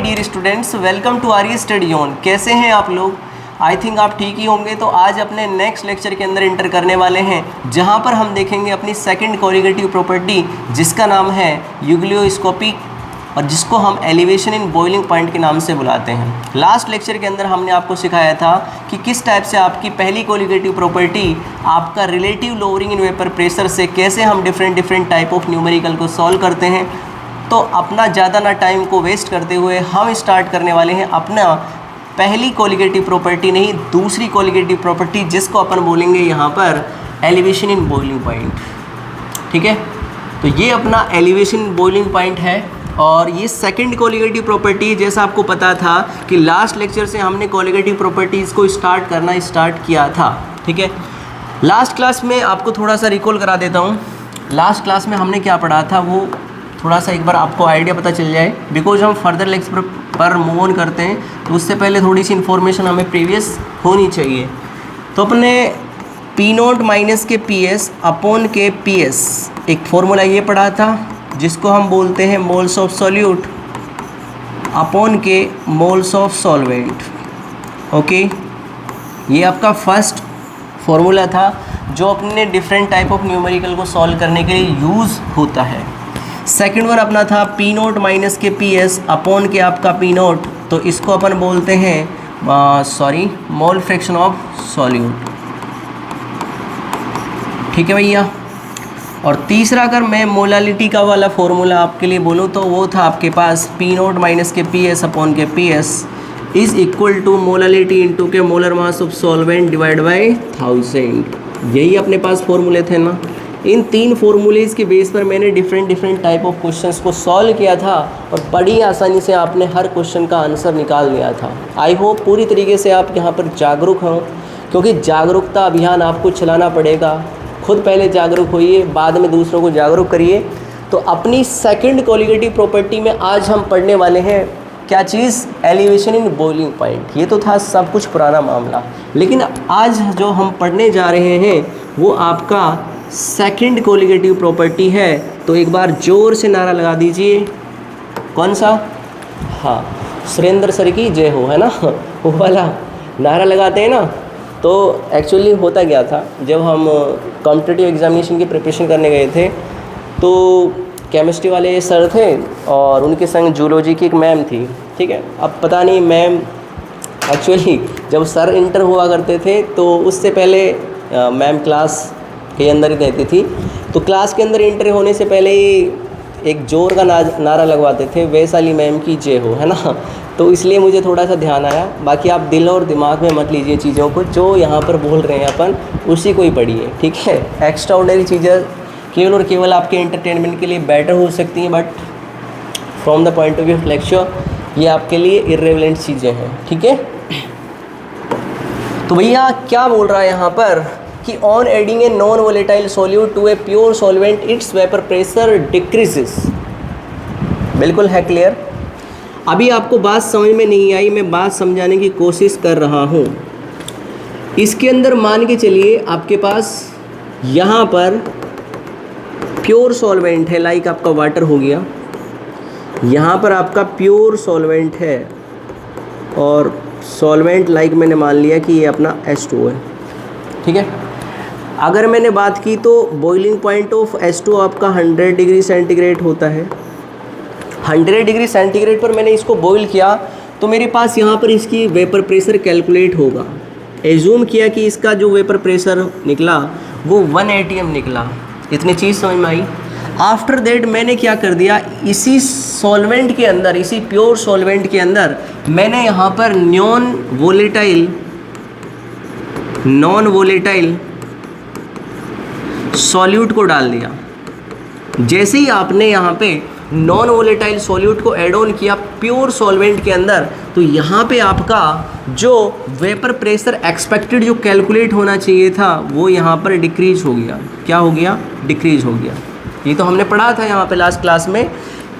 Dear students, welcome to Arya study zone. कैसे हैं आप लोग? आई थिंक आप ठीक ही होंगे। तो आज अपने नेक्स्ट लेक्चर के अंदर इंटर करने वाले हैं, जहां पर हम देखेंगे अपनी सेकंड कोलिगेटिव प्रॉपर्टी, जिसका नाम है यूग्लियोस्कोपी और जिसको हम एलिवेशन इन बॉइलिंग पॉइंट के नाम से बुलाते हैं। लास्ट लेक्चर के अंदर हमने आपको सिखाया था कि किस टाइप से आपकी पहली कोलिगेटिव प्रॉपर्टी आपका relative lowering in vapour pressure से कैसे हम डिफरेंट टाइप ऑफ न्यूमेरिकल को सॉल्व करते हैं। तो अपना ज़्यादा ना टाइम को वेस्ट करते हुए हम स्टार्ट करने वाले हैं अपना पहली कोलिगेटिव प्रॉपर्टी नहीं, दूसरी कोलिगेटिव प्रॉपर्टी, जिसको अपन बोलेंगे यहाँ पर एलिवेशन इन बॉइलिंग पॉइंट। ठीक है, तो ये अपना एलिवेशन इन बॉइलिंग पॉइंट है और ये सेकंड कोलिगेटिव प्रॉपर्टी। जैसा आपको पता था कि लास्ट लेक्चर से हमने कोलिगेटिव प्रॉपर्टीज़ को स्टार्ट किया था। ठीक है, लास्ट क्लास में आपको थोड़ा सा रिकॉल करा देता हूँ। लास्ट क्लास में हमने क्या पढ़ा था वो थोड़ा सा एक बार आपको आइडिया पता चल जाए, बिकॉज हम फर्दर लेक्चर पर मूव ऑन करते हैं तो उससे पहले थोड़ी सी इन्फॉर्मेशन हमें प्रीवियस होनी चाहिए। तो अपने पी नोट माइनस के पी एस अपॉन के पी एस एक फॉर्मूला ये पढ़ा था, जिसको हम बोलते हैं मोल्स ऑफ सॉल्यूट अपॉन के मोल्स ऑफ सॉल्वेंट। ओके, ये आपका फर्स्ट फॉर्मूला था जो अपने डिफरेंट टाइप ऑफ न्यूमेरिकल को सॉल्व करने के लिए यूज़ होता है। सेकेंड वन अपना था पी नोट माइनस के पी एस अपॉन के आपका पी नोट, तो इसको अपन बोलते हैं मोल फ्रैक्शन ऑफ सॉल्यूट। ठीक है भैया। और तीसरा अगर मैं मोलालिटी का वाला फॉर्मूला आपके लिए बोलूँ तो वो था आपके पास पी नोट माइनस के पी एस अपॉन के P S is equal to molality into के molar mass of solvent divide by 1000। यही अपने पास फॉर्मूले थे ना। इन तीन फॉर्मूलेज के बेस पर मैंने डिफरेंट टाइप ऑफ क्वेश्चंस को सॉल्व किया था और बड़ी आसानी से आपने हर क्वेश्चन का आंसर निकाल लिया था। आई होप पूरी तरीके से आप यहाँ पर जागरूक हों, क्योंकि जागरूकता अभियान आपको चलाना पड़ेगा। खुद पहले जागरूक होइए, बाद में दूसरों को जागरूक करिए। तो अपनी सेकंड कोलिगेटिव प्रॉपर्टी में आज हम पढ़ने वाले हैं क्या चीज़? Elevation in boiling point. ये तो था सब कुछ पुराना मामला, लेकिन आज जो हम पढ़ने जा रहे हैं वो आपका सेकंड कोलिगेटिव प्रॉपर्टी है। तो एक बार जोर से नारा लगा दीजिए। कौन सा? हाँ, सुरेंद्र सर की जय हो, है ना, वो वाला नारा लगाते हैं ना। तो एक्चुअली होता क्या था, जब हम कॉम्पिटिटिव एग्जामिनेशन की प्रिपरेशन करने गए थे तो केमिस्ट्री वाले सर थे और उनके संग जूलॉजी की एक मैम थी। ठीक है, अब पता नहीं मैम, एक्चुअली जब सर इंटर हुआ करते थे तो उससे पहले मैम क्लास के अंदर ही रहती थी, तो क्लास के अंदर इंटर होने से पहले ही एक जोर का नारा लगवाते थे, वैशाली मैम की जय हो, है ना। तो इसलिए मुझे थोड़ा सा ध्यान आया। बाकी आप दिल और दिमाग में मत लीजिए चीज़ों को, जो यहाँ पर बोल रहे हैं अपन उसी को ही पढ़िए। ठीक है, एक्स्ट्रा ऑर्डिनरी चीज़ें केवल और केवल आपके एंटरटेनमेंट के लिए बेटर हो सकती हैं, but from the point of view of lecture ये आपके लिए इर्रेलेवेंट चीज़ें हैं। ठीक है, तो भैया क्या बोल रहा है यहाँ पर कि on adding a non volatile solute to a pure solvent its vapour pressure decreases. बिल्कुल है क्लियर। अभी आपको बात समझ में नहीं आई, मैं बात समझाने की कोशिश कर रहा हूँ। इसके अंदर मान के चलिए आपके पास यहाँ पर प्योर सॉल्वेंट है, लाइक आपका वाटर हो गया, यहाँ पर आपका प्योर सॉल्वेंट है और सॉल्वेंट लाइक मैंने मान लिया कि ये अपना H2O है। ठीक है, अगर मैंने बात की तो बॉइलिंग पॉइंट ऑफ H2O आपका 100 डिग्री सेंटीग्रेड होता है। 100 डिग्री सेंटीग्रेड पर मैंने इसको बॉईल किया तो मेरे पास यहाँ पर इसकी वेपर प्रेशर कैलकुलेट होगा। एज्यूम किया कि इसका जो वेपर प्रेशर निकला वो 1 atm निकला। इतनी चीज़ समझ में आई। आफ्टर दैट मैंने क्या कर दिया, इसी सॉल्वेंट के अंदर, इसी प्योर सॉल्वेंट के अंदर मैंने यहाँ पर नॉन वोलेटाइल सॉल्यूट को डाल दिया। जैसे ही आपने यहाँ पे नॉन वोलेटाइल सॉल्यूट को ऐड ऑन किया प्योर सॉल्वेंट के अंदर, तो यहाँ पे आपका जो वेपर प्रेशर एक्सपेक्टेड जो कैलकुलेट होना चाहिए था वो यहाँ पर डिक्रीज हो गया। क्या हो गया? डिक्रीज हो गया। ये तो हमने पढ़ा था यहाँ पे लास्ट क्लास में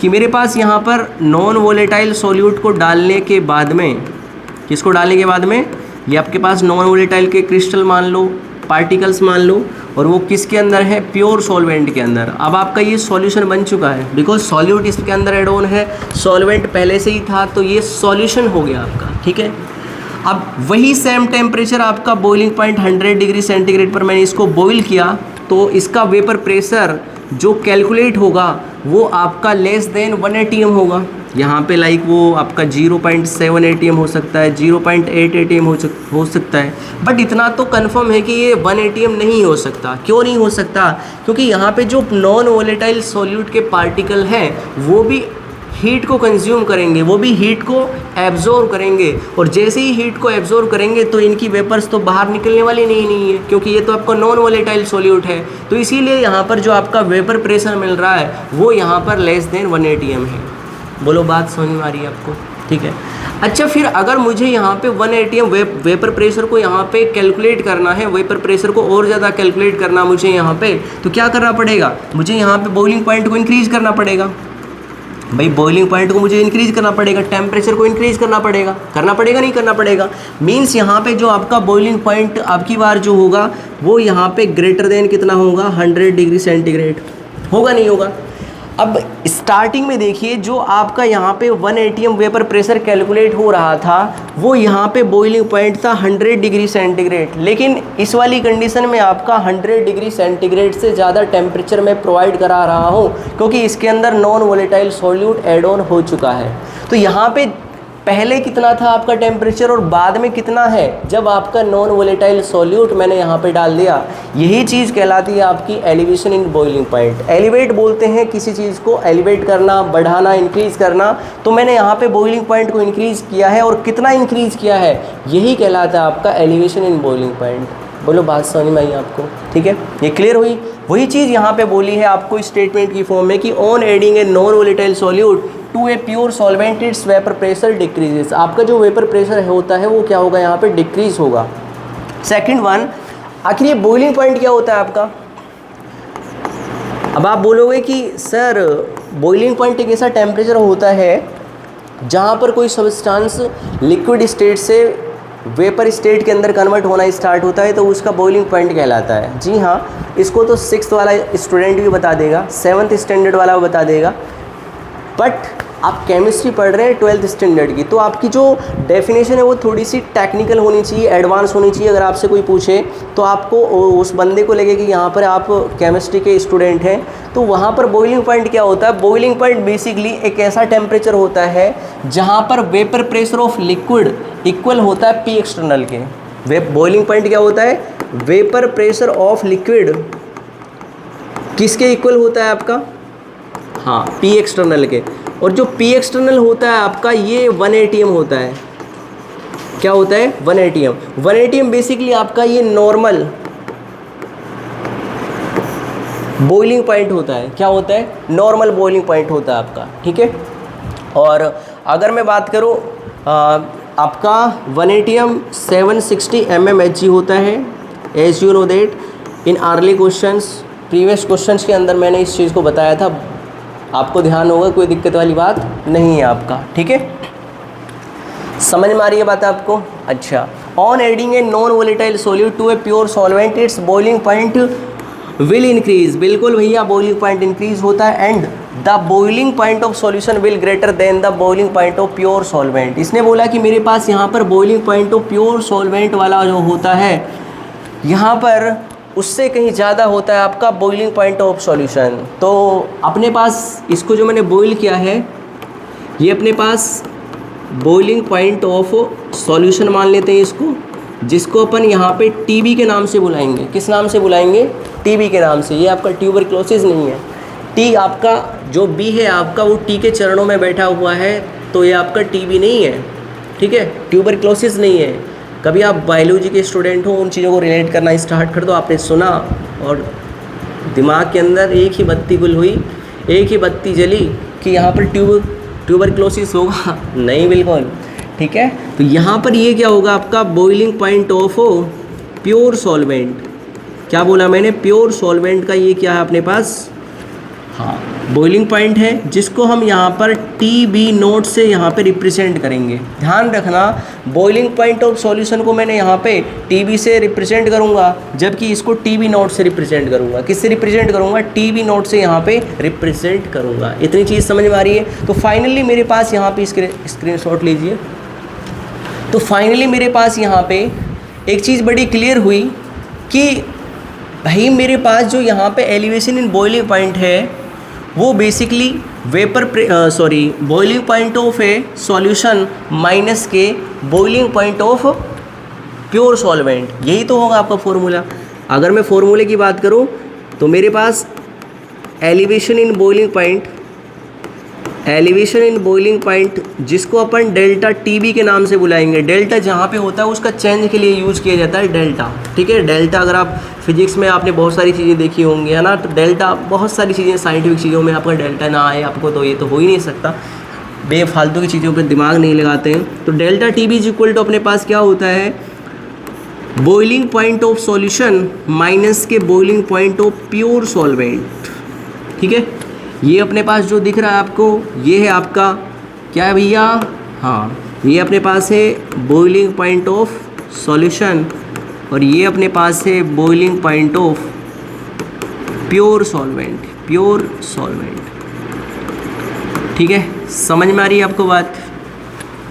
कि मेरे पास यहाँ पर नॉन वोलेटाइल सॉल्यूट को डालने के बाद में, किसको डालने के बाद में, ये आपके पास नॉन वोलेटाइल के क्रिस्टल मान लो, पार्टिकल्स मान लो, और वो किसके अंदर है, प्योर सॉल्वेंट के अंदर। अब आपका ये सॉल्यूशन बन चुका है, बिकॉज सॉल्यूट इसके अंदर एड ऑन है, सॉल्वेंट पहले से ही था, तो ये सॉल्यूशन हो गया आपका, ठीक है। अब वही सेम टेम्परेचर आपका बॉइलिंग पॉइंट 100 डिग्री सेंटीग्रेड पर मैंने इसको बॉईल किया, तो इसका वेपर प्रेशर जो कैलकुलेट होगा वो आपका लेस देन 1 atm होगा। यहाँ पे लाइक वो आपका 0.7 atm हो सकता है, 0.8 atm हो सकता है, बट इतना तो कंफर्म है कि ये 1 atm नहीं हो सकता। क्यों नहीं हो सकता? क्योंकि यहाँ पे जो नॉन वोलेटाइल सॉल्यूट के पार्टिकल हैं वो भी हीट को कंज्यूम करेंगे, वो भी हीट को एब्जॉर्व करेंगे, और जैसे ही हीट को एब्जॉर्व करेंगे तो इनकी वेपर्स तो बाहर निकलने वाली नहीं है, क्योंकि ये तो आपका नॉन वोलेटाइल सॉल्यूट है। तो इसीलिए यहाँ पर जो आपका वेपर प्रेशर मिल रहा है वो यहाँ पर लेस देन 1 atm है। बोलो बात समझ में आ रही है आपको? ठीक है। अच्छा, फिर अगर मुझे यहाँ पे 1 atm वेपर प्रेशर को यहाँ पे कैलकुलेट करना है, वेपर प्रेशर को और ज़्यादा कैलकुलेट करना मुझे यहाँ पे, तो क्या करना पड़ेगा? मुझे यहाँ पे बॉइलिंग पॉइंट को इंक्रीज़ करना पड़ेगा। भाई बॉइलिंग पॉइंट को मुझे इंक्रीज़ करना पड़ेगा, टेम्परेचर को इंक्रीज़ करना पड़ेगा, नहीं करना पड़ेगा? मीन्स यहाँ पे जो आपका बॉइलिंग पॉइंट आपकी बार जो होगा वो यहाँ पे ग्रेटर देन कितना होगा, 100 डिग्री सेंटीग्रेड होगा, नहीं होगा? अब स्टार्टिंग में देखिए जो आपका यहाँ पे 1 atm वेपर प्रेशर कैलकुलेट हो रहा था वो यहाँ पे बॉइलिंग पॉइंट था 100 डिग्री सेंटीग्रेड, लेकिन इस वाली कंडीशन में आपका 100 डिग्री सेंटीग्रेड से ज़्यादा टेम्परेचर मैं प्रोवाइड करा रहा हूँ, क्योंकि इसके अंदर non volatile solute add on हो चुका है। तो यहाँ पे पहले कितना था आपका टेम्परेचर और बाद में कितना है जब आपका नॉन वोलेटाइल सॉल्यूट मैंने यहाँ पे डाल दिया, यही चीज़ कहलाती है आपकी elevation in boiling point. Elevate बोलते हैं किसी चीज़ को, एलिवेट करना, बढ़ाना, इंक्रीज़ करना। तो मैंने यहाँ पे बॉइलिंग पॉइंट को इंक्रीज़ किया है, और कितना इंक्रीज़ किया है यही कहलाता है आपका एलिवेशन इन बॉइलिंग पॉइंट। बोलो बात समझ में आई आपको? ठीक है, ये क्लियर हुई? वही चीज़ यहाँ पे बोली है आपको स्टेटमेंट की फॉर्म में कि on adding a non volatile solute to a pure solvent its vapour pressure decreases. आपका जो वेपर प्रेशर होता है वो क्या होगा, यहाँ पे डिक्रीज होगा। सेकंड वन, आखिर ये बॉइलिंग पॉइंट क्या होता है आपका? अब आप बोलोगे कि सर बॉइलिंग पॉइंट एक ऐसा टेम्परेचर होता है जहाँ पर कोई सब्सटेंस लिक्विड स्टेट से वेपर स्टेट के अंदर कन्वर्ट होना स्टार्ट होता है, तो उसका बॉइलिंग पॉइंट कहलाता है। जी हाँ, इसको तो 6th वाला स्टूडेंट भी बता देगा, 7th स्टैंडर्ड वाला बता देगा, बट आप केमिस्ट्री पढ़ रहे हैं 12th स्टैंडर्ड की, तो आपकी जो डेफिनेशन है वो थोड़ी सी टेक्निकल होनी चाहिए, एडवांस होनी चाहिए। अगर आपसे कोई पूछे तो आपको उस बंदे को लगे कि यहाँ पर आप केमिस्ट्री के स्टूडेंट हैं, तो वहाँ पर बॉइलिंग पॉइंट क्या होता है? बॉइलिंग पॉइंट बेसिकली एक ऐसा टेम्परेचर होता है जहाँ पर vapour pressure of liquid equal होता है पी एक्सटर्नल के। बॉइलिंग पॉइंट क्या होता है? वेपर प्रेशर ऑफ लिक्विड किसके इक्वल होता है आपका? हाँ, पी एक्सटर्नल के। और जो पी एक्सटर्नल होता है आपका ये 1 atm होता है। क्या होता है? 1 atm। 1 atm बेसिकली आपका ये नॉर्मल बॉइलिंग पॉइंट होता है। क्या होता है? नॉर्मल बॉइलिंग पॉइंट होता है आपका, ठीक है। और अगर मैं बात करूँ आपका 1 atm 760 mmHg होता है, as you know that in early questions, previous questions के अंदर मैंने इस चीज़ को बताया था, आपको ध्यान होगा, कोई दिक्कत वाली बात नहीं है आपका, ठीक है। समझ में आ रही है बात आपको? अच्छा, on adding a non volatile solute to a pure solvent its boiling point will increase. बिल्कुल भैया, बॉइलिंग पॉइंट इंक्रीज होता है, and the boiling point of solution will greater than the boiling point of pure solvent. इसने बोला कि मेरे पास यहाँ पर boiling point of pure solvent वाला जो होता है यहाँ पर उससे कहीं ज़्यादा होता है आपका बॉइलिंग पॉइंट ऑफ सॉल्यूशन। तो अपने पास इसको जो मैंने बॉइल किया है ये अपने पास बॉइलिंग पॉइंट ऑफ सॉल्यूशन मान लेते हैं इसको, जिसको अपन यहाँ पे टीबी के नाम से बुलाएंगे। किस नाम से बुलाएंगे? टीबी के नाम से। ये आपका ट्यूबरक्लोसिस नहीं है, टी आपका जो बी है आपका वो टी के चरणों में बैठा हुआ है, तो ये आपका टीबी नहीं है, ठीक है, ट्यूबरक्लोसिस नहीं है। कभी आप बायोलॉजी के स्टूडेंट हो, उन चीज़ों को रिलेट करना स्टार्ट कर दो, आपने सुना और दिमाग के अंदर एक ही बत्ती गुल हुई, एक ही बत्ती जली कि यहाँ पर ट्यूबरक्लोसिस होगा, नहीं बिल्कुल, ठीक है। तो यहाँ पर ये क्या होगा आपका boiling point of pure solvent. क्या बोला मैंने? प्योर सॉल्वेंट का ये क्या है अपने पास? हाँ, बॉइलिंग पॉइंट है जिसको हम यहाँ पर टी बी नोट से यहाँ पे रिप्रेजेंट करेंगे। ध्यान रखना, बॉइलिंग पॉइंट ऑफ सॉल्यूशन को मैंने यहाँ पे टी बी से रिप्रेजेंट करूँगा, जबकि इसको टी बी नोट से रिप्रेजेंट करूँगा। किससे रिप्रेजेंट करूँगा? टी बी नोट से यहाँ पे रिप्रेजेंट करूँगा। इतनी चीज़ समझ में आ रही है? तो फाइनली मेरे पास यहाँ पे स्क्रीन शॉट लीजिए। तो फाइनली मेरे पास यहाँ पे एक चीज़ बड़ी क्लियर हुई कि भाई मेरे पास जो यहाँ पे एलिवेशन इन बॉइलिंग पॉइंट है वो basically boiling point of a solution minus के boiling point of pure solvent, यही तो होगा आपका फॉर्मूला। अगर मैं फॉर्मूले की बात करूँ तो मेरे पास एलिवेशन इन बॉइलिंग पॉइंट जिसको अपन डेल्टा टीबी के नाम से बुलाएंगे। डेल्टा जहाँ पे होता है उसका चेंज के लिए यूज़ किया जाता है डेल्टा, ठीक है। डेल्टा अगर आप फिजिक्स में आपने बहुत सारी चीज़ें देखी होंगी, है ना, तो डेल्टा बहुत सारी चीज़ें साइंटिफिक चीज़ों में आपका डेल्टा ना आए आपको तो ये तो हो ही नहीं सकता, बेफालतू की चीज़ों पर दिमाग नहीं लगाते हैं। तो delta TB is equal to अपने पास क्या होता है? Boiling point of solution minus के boiling point of pure solvent, ठीक है। ये अपने पास जो दिख रहा है आपको, ये है आपका क्या है भैया? हाँ, ये अपने पास है बॉइलिंग पॉइंट ऑफ सॉल्यूशन और ये अपने पास है boiling point of pure solvent, ठीक है। समझ में आ रही है आपको बात?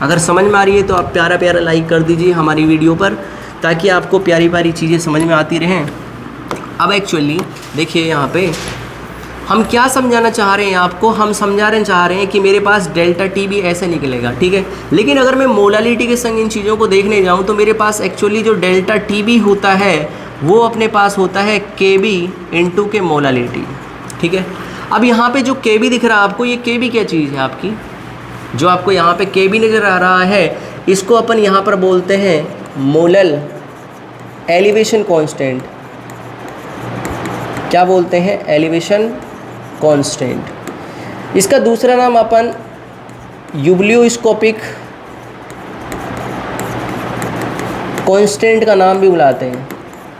अगर समझ में आ रही है तो आप प्यारा प्यारा लाइक कर दीजिए हमारी वीडियो पर, ताकि आपको प्यारी प्यारी चीज़ें समझ में आती रहें। अब एक्चुअली देखिए यहाँ पे हम क्या समझाना चाह रहे हैं आपको, हम समझाना चाह रहे हैं कि मेरे पास डेल्टा टी भी ऐसे निकलेगा, ठीक है। लेकिन अगर मैं मोलालिटी के संग इन चीज़ों को देखने जाऊं तो मेरे पास एक्चुअली जो डेल्टा टी बी होता है वो अपने पास होता है के बी इंटू के मोलालिटी, ठीक है। अब यहाँ पे जो के बी दिख रहा है आपको, ये के बी क्या चीज़ है आपकी? जो आपको यहाँ पे के बी नज़र आ रहा है इसको अपन यहाँ पर बोलते हैं मोलल एलिवेशन कांस्टेंट। क्या बोलते हैं? Elevation constant. इसका दूसरा नाम अपन यूब्लियोस्कोपिक कांस्टेंट का नाम भी बुलाते हैं।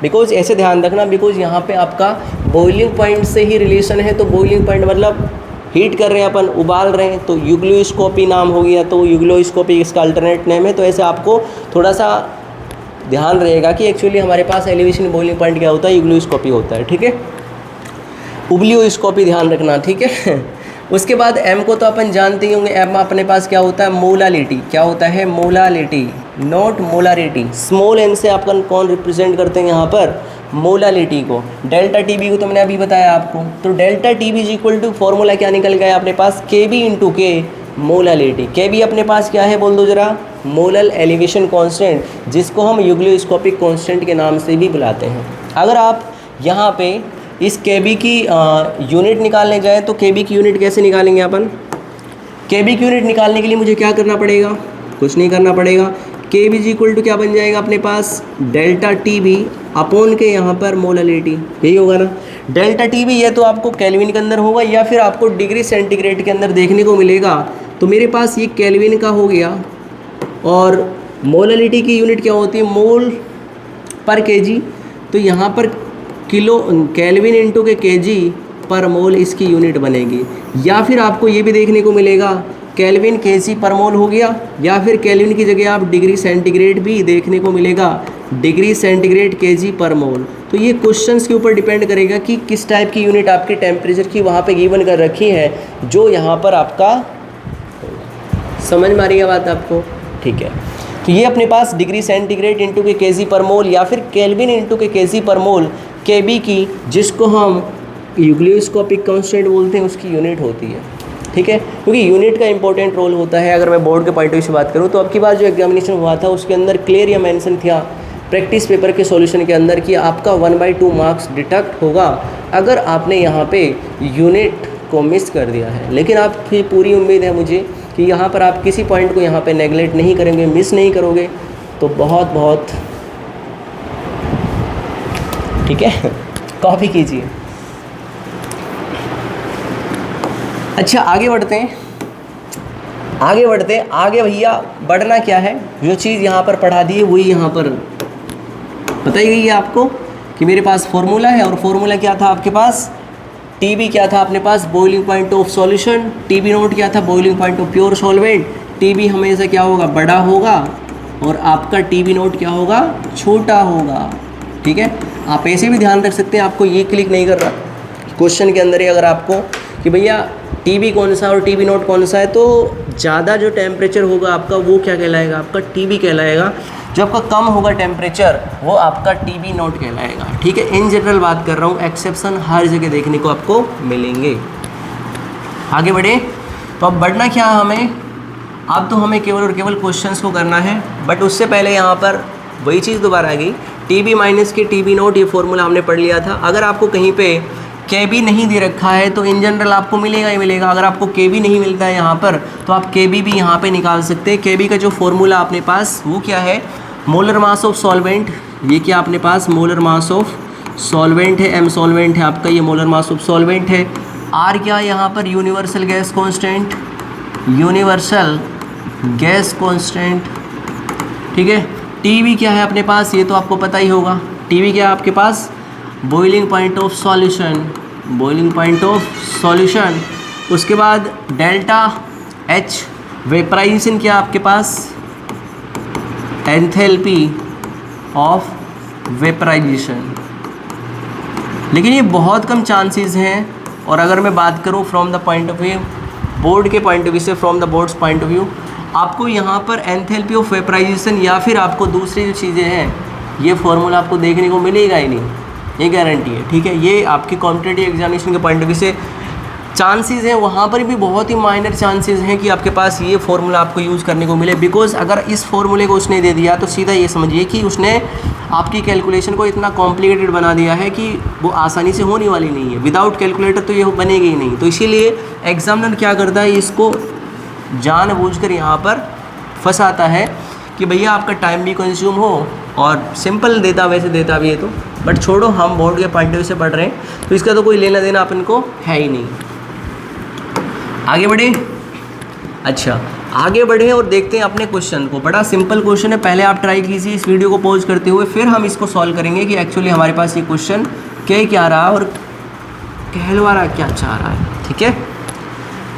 बिकॉज ऐसे ध्यान रखना, बिकॉज यहाँ पे आपका बॉइलिंग पॉइंट से ही रिलेशन है, तो बॉइलिंग पॉइंट मतलब हीट कर रहे हैं अपन, उबाल रहे हैं, तो यूग्लियोस्कोपी नाम हो गया, तो यूग्लियोस्कोपी इसका अल्टरनेट नेम है। तो ऐसे आपको थोड़ा सा ध्यान रहेगा कि एक्चुअली हमारे पास एलिवेशन बॉइलिंग पॉइंट क्या होता है? यूग्लियोस्कोपी होता है, ठीक है। उब्लियोस्कोपी ध्यान रखना, ठीक है। उसके बाद एम को तो अपन जानते ही होंगे, एम अपने पास क्या होता है? मोलालिटी। क्या होता है? Molality, not molarity. Small n से अपन कौन रिप्रेजेंट करते हैं यहाँ पर? मोलालिटी को। डेल्टा टी बी को तो मैंने अभी बताया आपको। तो delta T B is equal to formula क्या निकल गया अपने पास? के बी इंटू के मोलालिटी। के बी अपने पास क्या है बोल दो जरा? मोलल एलिवेशन कांस्टेंट, जिसको हम यूग्लियोस्कोपिक कांस्टेंट के नाम से भी बुलाते हैं। अगर आप यहाँ पे इस के बी की यूनिट निकालने जाए तो के बी की यूनिट कैसे निकालेंगे अपन? के बी की यूनिट निकालने के लिए मुझे क्या करना पड़ेगा? कुछ नहीं करना पड़ेगा। के बी इज इक्वल टू क्या बन जाएगा अपने पास? डेल्टा टी बी अपॉन के यहाँ पर मोलालिटी, यही होगा ना। डेल्टा टी बी ये तो आपको केल्विन के अंदर होगा या फिर आपको डिग्री सेंटीग्रेड के अंदर देखने को मिलेगा। तो मेरे पास ये केल्विन का हो गया, और मोलालिटी की यूनिट क्या होती है? मोल पर केजी। तो यहाँ पर किलो केल्विन इंटू के केजी पर मोल इसकी यूनिट बनेगी। या फिर आपको ये भी देखने को मिलेगा केल्विन केजी पर मोल हो गया, या फिर केल्विन की जगह आप डिग्री सेंटीग्रेड भी देखने को मिलेगा, डिग्री सेंटीग्रेड केजी पर मोल। तो ये क्वेश्चंस के ऊपर डिपेंड करेगा कि किस टाइप की यूनिट आपके टेम्परेचर की वहाँ पे गिवन कर रखी है, जो यहाँ पर आपका समझ में आ रही है बात आपको? ठीक है। तो ये अपने पास डिग्री सेंटीग्रेड इंटू के केजी पर मोल या फिर केल्विन इंटू के केजी पर मोल के बी की, जिसको हम यूग्लियोस्कोपिक कांस्टेंट बोलते हैं, उसकी यूनिट होती है, ठीक है। क्योंकि यूनिट का इंपॉर्टेंट रोल होता है। अगर मैं बोर्ड के पॉइंट ऑफ व्यू से बात करूँ तो अब की बार जो एग्जामिनेशन हुआ था उसके अंदर क्लियर या मेंशन था प्रैक्टिस पेपर के सॉल्यूशन के अंदर कि आपका 1/2 मार्क्स डिडक्ट होगा अगर आपने यहाँ पे यूनिट को मिस कर दिया है। लेकिन आपकी पूरी उम्मीद है मुझे कि यहाँ पर आप किसी पॉइंट को यहाँ पे नेगलेक्ट नहीं करेंगे, मिस नहीं करोगे, तो बहुत बहुत ठीक है, कॉपी कीजिए। अच्छा आगे बढ़ते हैं, आगे भैया बढ़ना क्या है? जो चीज़ यहाँ पर पढ़ा दी है वही यहाँ पर बताई गई है आपको कि मेरे पास फॉर्मूला है, और फॉर्मूला क्या था आपके पास? TB क्या था अपने पास, boiling point of solution, TB naught क्या था, boiling point of pure solvent. TB हमेशा क्या होगा, बड़ा होगा, और आपका TB नोट क्या होगा, छोटा होगा। ठीक है, आप ऐसे भी ध्यान रख सकते हैं, आपको ये क्लिक नहीं कर रहा क्वेश्चन के अंदर ही, अगर आपको कि भैया TB कौन सा और TB नोट कौन सा है, तो ज़्यादा जो टेम्परेचर होगा आपका वो क्या कहलाएगा, आपका TB कहलाएगा। जो आपका कम होगा टेम्परेचर वो आपका TB नोट कहलाएगा। ठीक है, इन जनरल बात कर रहा हूँ, एक्सेप्शन हर जगह देखने को आपको मिलेंगे। आगे बढ़े, तो अब बढ़ना क्या हमें, अब तो हमें केवल और केवल क्वेश्चंस को करना है। बट उससे पहले यहाँ पर वही चीज़ दोबारा आ गई, TB माइनस के TB नोट, ये फॉर्मूला हमने पढ़ लिया था। अगर आपको कहीं पे KB नहीं दे रखा है तो इन जनरल आपको मिलेगा ही मिलेगा। अगर आपको KB नहीं मिलता है यहाँ पर तो आप KB भी यहाँ पे निकाल सकते हैं। KB का जो फॉर्मूला अपने पास वो क्या है, मोलर मास ऑफ सॉल्वेंट, ये क्या अपने पास मोलर मास ऑफ सॉल्वेंट है, M सॉल्वेंट है आपका, ये मोलर मास ऑफ सॉल्वेंट है। R क्या है यहाँ पर, universal gas constant, universal gas constant. ठीक है, TB क्या है अपने पास, ये तो आपको पता ही होगा। TB क्या है आपके पास, boiling point of solution, boiling point of solution. उसके बाद डेल्टा H वेपराइजेशन क्या आपके पास, एंथैल्पी ऑफ वेपराइजेशन। लेकिन ये बहुत कम चांसेस हैं, और अगर मैं बात करूँ from the point of view, board के पॉइंट ऑफ व्यू से, from the boards point of view, आपको यहाँ पर एंथैल्पी ऑफ वेपराइजेशन या फिर आपको दूसरी जो चीज़ें हैं ये फॉर्मूला आपको देखने को मिलेगा ही नहीं, ये गारंटी है। ठीक है, ये आपके कॉम्पिटिटिव एग्जामिनेशन के पॉइंट ऑफ व्यू से चांसेस हैं, वहाँ पर भी बहुत ही माइनर चांसेस हैं कि आपके पास ये फार्मूला आपको यूज़ करने को मिले। बिकॉज अगर इस फार्मूले को उसने दे दिया तो सीधा ये समझिए कि उसने आपकी कैलकुलेशन को इतना कॉम्प्लिकेटेड बना दिया है कि वो आसानी से होने वाली नहीं है। विदाउट कैलकुलेटर तो ये बनेगी ही नहीं। तो इसीलिए एग्जामिनर क्या करता है, इसको जानबूझकर यहाँ पर फंसाता है कि भैया आपका टाइम भी कंज्यूम हो, और सिंपल देता वैसे देता भी है तो, बट छोड़ो, हम बोर्ड के पॉइंट ऑफ व्यू से पढ़ रहे हैं तो इसका तो कोई लेना देना अपन को है ही नहीं। आगे बढ़े, अच्छा आगे बढ़े और देखते हैं अपने क्वेश्चन को। बड़ा सिंपल क्वेश्चन है, पहले आप ट्राई कीजिए इस वीडियो को पॉज करते हुए, फिर हम इसको सॉल्व करेंगे कि एक्चुअली हमारे पास ये क्वेश्चन क्या रहा और कहलवा क्या चाह रहा है। ठीक है,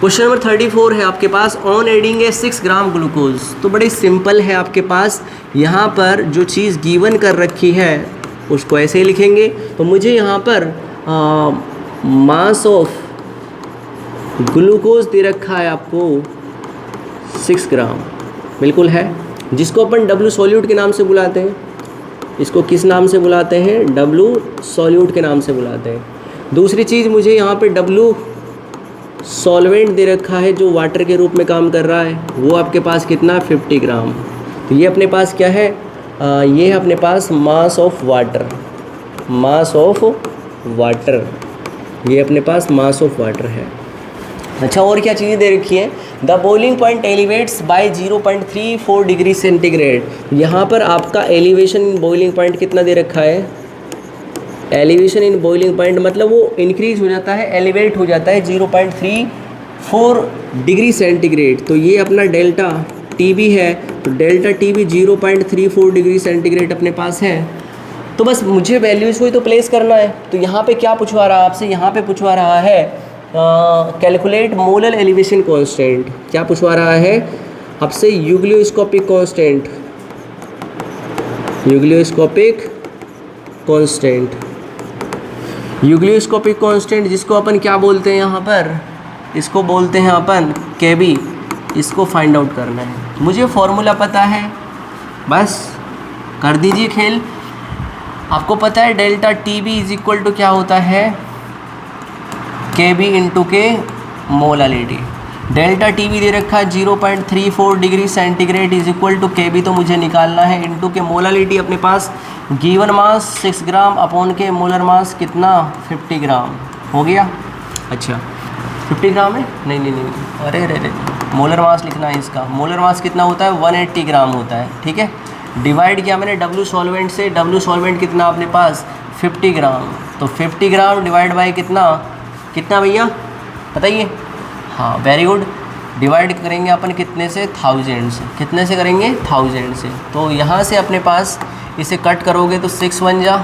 क्वेश्चन नंबर 34 है आपके पास, on adding a 6 gram glucose. तो बड़ी सिंपल है, आपके पास यहाँ पर जो चीज़ गिवन कर रखी है उसको ऐसे ही लिखेंगे। तो मुझे यहाँ पर मास ऑफ ग्लूकोज दे रखा है आपको 6 ग्राम, बिल्कुल है, जिसको अपन W सॉल्यूट के नाम से बुलाते हैं। इसको किस नाम से बुलाते हैं, W सॉल्यूट के नाम से बुलाते हैं। दूसरी चीज़, मुझे यहाँ पे W सॉल्वेंट दे रखा है जो वाटर के रूप में काम कर रहा है, वो आपके पास कितना, 50 ग्राम। तो ये अपने पास क्या है, ये है अपने पास mass of water, mass of water, ये अपने पास मास ऑफ वाटर है। अच्छा, और क्या चीज़ें दे रखी है, the boiling point elevates by 0.34 degree centigrade. यहाँ पर आपका एलिवेशन इन बॉइलिंग पॉइंट कितना दे रखा है, एलिवेशन इन बॉइलिंग पॉइंट मतलब वो इंक्रीज हो जाता है, एलिवेट हो जाता है 0.34 डिग्री सेंटीग्रेड। तो ये अपना डेल्टा TB है, तो डेल्टा TB 0.34 डिग्री सेंटीग्रेड अपने पास है। तो बस मुझे वैल्यूज़ को ही तो प्लेस करना है। तो यहाँ पे क्या पूछवा रहा है आपसे, यहाँ पे पूछवा रहा है कैलकुलेट मोलर एलिवेशन कांस्टेंट। क्या पूछवा रहा है आपसे, यूग्लियोस्कोपिक कांस्टेंट, यूग्लियोस्कोपिक कांस्टेंट, यूग्लियोस्कोपिक कांस्टेंट जिसको अपन क्या बोलते हैं यहाँ पर, इसको बोलते हैं अपन KB। इसको फाइंड आउट करना है, मुझे फॉर्मूला पता है, बस कर दीजिए खेल। आपको पता है delta TB is equal to क्या होता है, KB इंटू के मोलालिटी। डेल्टा TB दे रखा है 0.34 degree centigrade is equal to KB, तो मुझे निकालना है इंटू के मोलालिटी अपने पास गिवन मास 6 ग्राम अपॉन के मोलर मास कितना 50 ग्राम हो गया। अच्छा 50 ग्राम है, नहीं, अरे अरे मोलर मास लिखना है इसका। मोलर मास कितना होता है 180 ग्राम होता है। ठीक है, डिवाइड किया मैंने W सॉल्वेंट से, W सॉल्वेंट कितना अपने पास 50 ग्राम, तो 50 ग्राम डिवाइड बाई कितना भैया बताइए। हाँ वेरी गुड, डिवाइड करेंगे अपन कितने से, 1000 से। कितने से करेंगे, 1000 से। तो यहाँ से अपने पास इसे कट करोगे तो 6 बन जा,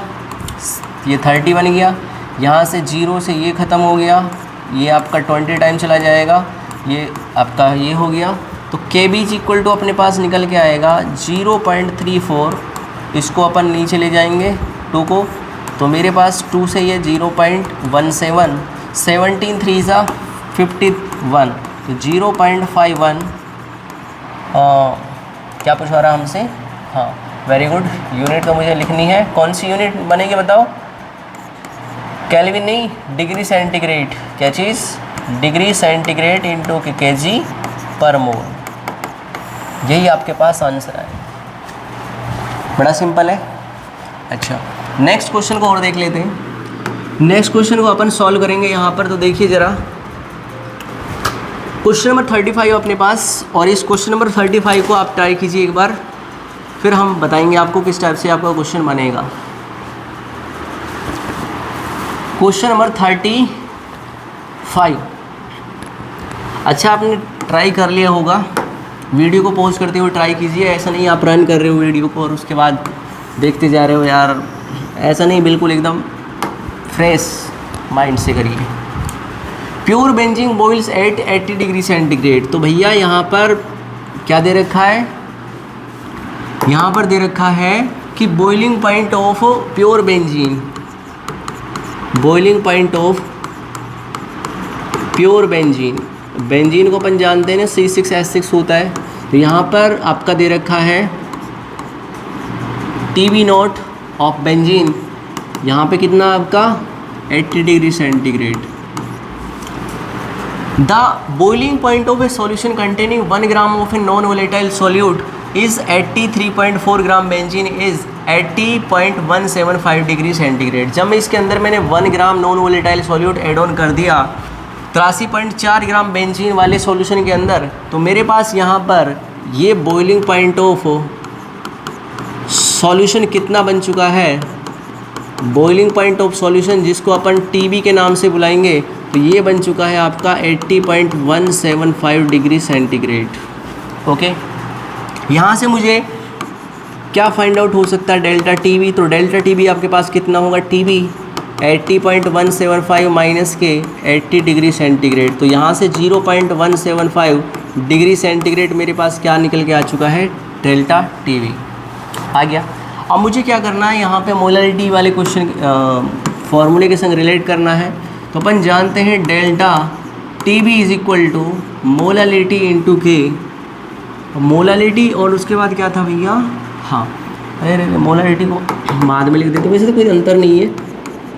ये 30 बन गया, 6 × 10⁻⁴ 30 यहाँ से 0 से ये ख़त्म हो गया, ये आपका 20 टाइम चला जाएगा, ये आपका ये हो गया। तो के बी इज इक्वल टू अपने पास निकल के आएगा 0.34, इसको अपन नीचे ले जाएंगे 2 को, तो मेरे पास 2 से ये 0.17, 17 3 सा 51, तो 0.51 क्या पूछा रहा हमसे, हाँ वेरी गुड। यूनिट तो मुझे लिखनी है, कौन सी यूनिट बनेगी बताओ, केल्विन नहीं, डिग्री सेंटीग्रेड। क्या चीज़, डिग्री सेंटीग्रेड इंटू केजी पर मोल, यही आपके पास आंसर है। बड़ा सिंपल है। अच्छा नेक्स्ट क्वेश्चन को और देख लेते हैं। नेक्स्ट क्वेश्चन को अपन सॉल्व करेंगे यहाँ पर, तो देखिए ज़रा, क्वेश्चन नंबर 35 अपने पास, और इस क्वेश्चन नंबर 35 को आप ट्राई कीजिए एक बार, फिर हम बताएंगे आपको किस टाइप से आपका क्वेश्चन बनेगा। क्वेश्चन नंबर 35, अच्छा आपने ट्राई कर लिया होगा, वीडियो को पॉज करते हुए ट्राई कीजिए, ऐसा नहीं आप रन कर रहे हो वीडियो को और उसके बाद देखते जा रहे हो यार, ऐसा नहीं, बिल्कुल एकदम फ्रेश माइंड से करिए। Pure benzene boils at 80 degree centigrade, तो भैया यहाँ पर क्या दे रखा है, यहाँ पर दे रखा है कि boiling point of pure benzene, boiling point of pure benzene, benzene को अपन जानते हैं ना C6H6 होता है, तो यहाँ पर आपका दे रखा है TB0 ऑफ बेंजीन, यहाँ पे कितना आपका 80 degree centigrade. The boiling point of a solution containing 1 gram of a non volatile solute is 83.4 gram benzene is 80.175 degree centigrade. जब मैं इसके अंदर मैंने 1 gram non volatile solute add on कर दिया 83.4 ग्राम बेंजीन वाले सॉल्यूशन के अंदर, तो मेरे पास यहाँ पर ये बॉइलिंग पॉइंट ऑफ सॉल्यूशन कितना बन चुका है, बॉइलिंग पॉइंट ऑफ सॉल्यूशन जिसको अपन टीबी के नाम से बुलाएंगे, तो ये बन चुका है आपका 80.175 डिग्री सेंटीग्रेड। ओके, यहाँ से मुझे क्या फाइंड आउट हो सकता है, डेल्टा टीबी, तो डेल्टा टीबी आपके पास कितना होगा, टीबी 80.175 माइनस के 80 डिग्री सेंटीग्रेड, तो यहाँ से 0.175 डिग्री सेंटीग्रेड मेरे पास क्या निकल के आ चुका है, डेल्टा टीबी आ गया। अब मुझे क्या करना है, यहाँ पे मोलरिटी वाले क्वेश्चन फॉर्मूले के संग रिलेट करना है, तो अपन जानते हैं delta TB is equal to molarity into K, molarity और उसके बाद क्या था भैया, हाँ अरे मोलरिटी को बाद में लिख देते, वैसे तो कोई अंतर नहीं है,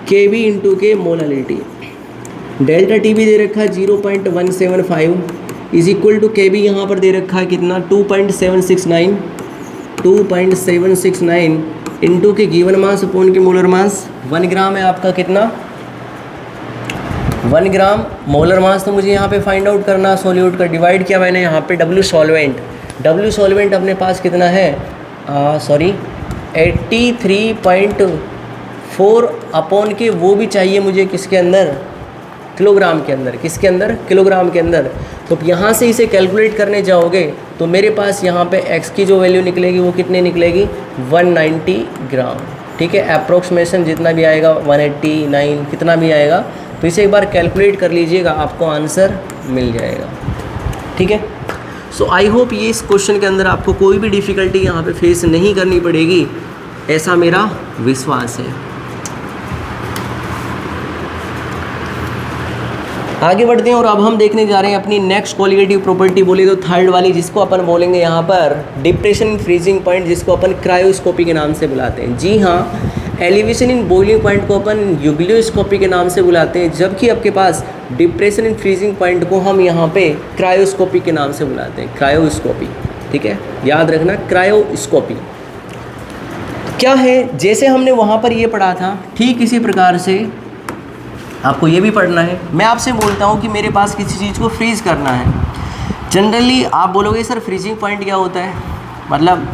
के B into K molarity. Delta T B दे रखा है 0.175 is equal to K B यहाँ पर दे रखा है कितना 2.769 इंटू के गिवन मास अपॉन के मोलर मास। 1 ग्राम है आपका कितना, 1 ग्राम मोलर मास, तो मुझे यहाँ पे फाइंड आउट करना सॉल्यूट का, डिवाइड किया मैंने यहाँ पे डब्ल्यू सॉल्वेंट अपने पास कितना है, 83.4 अपॉन के, वो भी चाहिए मुझे किसके अंदर, किलोग्राम के अंदर, किसके अंदर, किलोग्राम के अंदर। तो यहाँ से इसे कैलकुलेट करने जाओगे तो मेरे पास यहाँ पे x की जो वैल्यू निकलेगी वो कितने निकलेगी, 190 ग्राम। ठीक है, अप्रोक्सीमेशन जितना भी आएगा 189 कितना भी आएगा, तो इसे एक बार कैलकुलेट कर लीजिएगा, आपको आंसर मिल जाएगा। ठीक है, सो आई होप ये इस क्वेश्चन के अंदर आपको कोई भी डिफ़िकल्टी यहाँ पे फेस नहीं करनी पड़ेगी, ऐसा मेरा विश्वास है। आगे बढ़ते हैं और अब हम देखने जा रहे हैं अपनी नेक्स्ट क्वालिटेटिव प्रॉपर्टी, बोले तो थर्ड वाली, जिसको अपन बोलेंगे यहाँ पर डिप्रेशन इन फ्रीजिंग पॉइंट, जिसको अपन क्रायोस्कोपी के नाम से बुलाते हैं। जी हाँ, एलिवेशन इन बॉइलिंग पॉइंट को अपन यूग्लियोस्कोपी के नाम से बुलाते हैं, जबकि आपके पास डिप्रेशन इन फ्रीजिंग पॉइंट को हम यहाँ पे क्रायोस्कोपी के नाम से बुलाते हैं, क्रायोस्कोपी। ठीक है, याद रखना क्रायोस्कोपी क्या है, जैसे हमने वहाँ पर ये पढ़ा था ठीक इसी प्रकार से आपको ये भी पढ़ना है। मैं आपसे बोलता हूँ कि मेरे पास किसी चीज़ को फ्रीज़ करना है, जनरली आप बोलोगे सर फ्रीजिंग पॉइंट क्या होता है, मतलब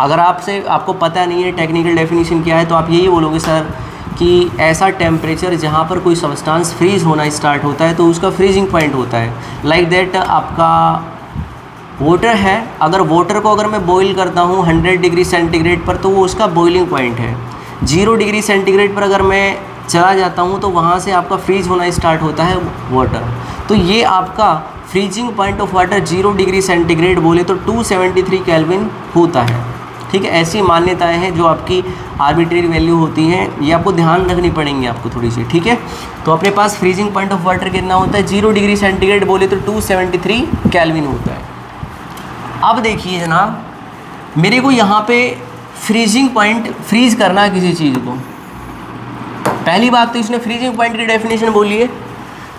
अगर आपको पता नहीं है टेक्निकल डेफिनेशन क्या है, तो आप यही बोलोगे सर कि ऐसा टेम्परेचर जहाँ पर कोई सब्सटेंस फ्रीज़ होना स्टार्ट होता है तो उसका फ्रीजिंग पॉइंट होता है। लाइक दैट आपका वाटर है, अगर वाटर को अगर मैं बॉईल करता हूँ 100 डिग्री सेंटीग्रेड पर, तो वो उसका बॉइलिंग पॉइंट है। 0 डिग्री सेंटीग्रेड पर अगर मैं चला जाता हूँ तो वहाँ से आपका फ्रीज होना स्टार्ट होता है वाटर। तो ये आपका freezing point of water 0 degree centigrade बोले तो 273 केल्विन होता है। ठीक है, ऐसी मान्यताएं हैं जो आपकी आर्बिट्रेरी वैल्यू होती हैं, ये आपको ध्यान रखनी पड़ेंगी आपको थोड़ी सी। ठीक है, तो अपने पास फ्रीजिंग पॉइंट ऑफ वाटर कितना होता है, 0 डिग्री सेंटीग्रेड बोले तो 273 केल्विन होता है। अब देखिए जनाब, मेरे को यहाँ पे फ्रीजिंग पॉइंट फ्रीज करना है किसी चीज़ को। पहली बात तो इसने फ्रीजिंग पॉइंट की डेफिनेशन बोली है,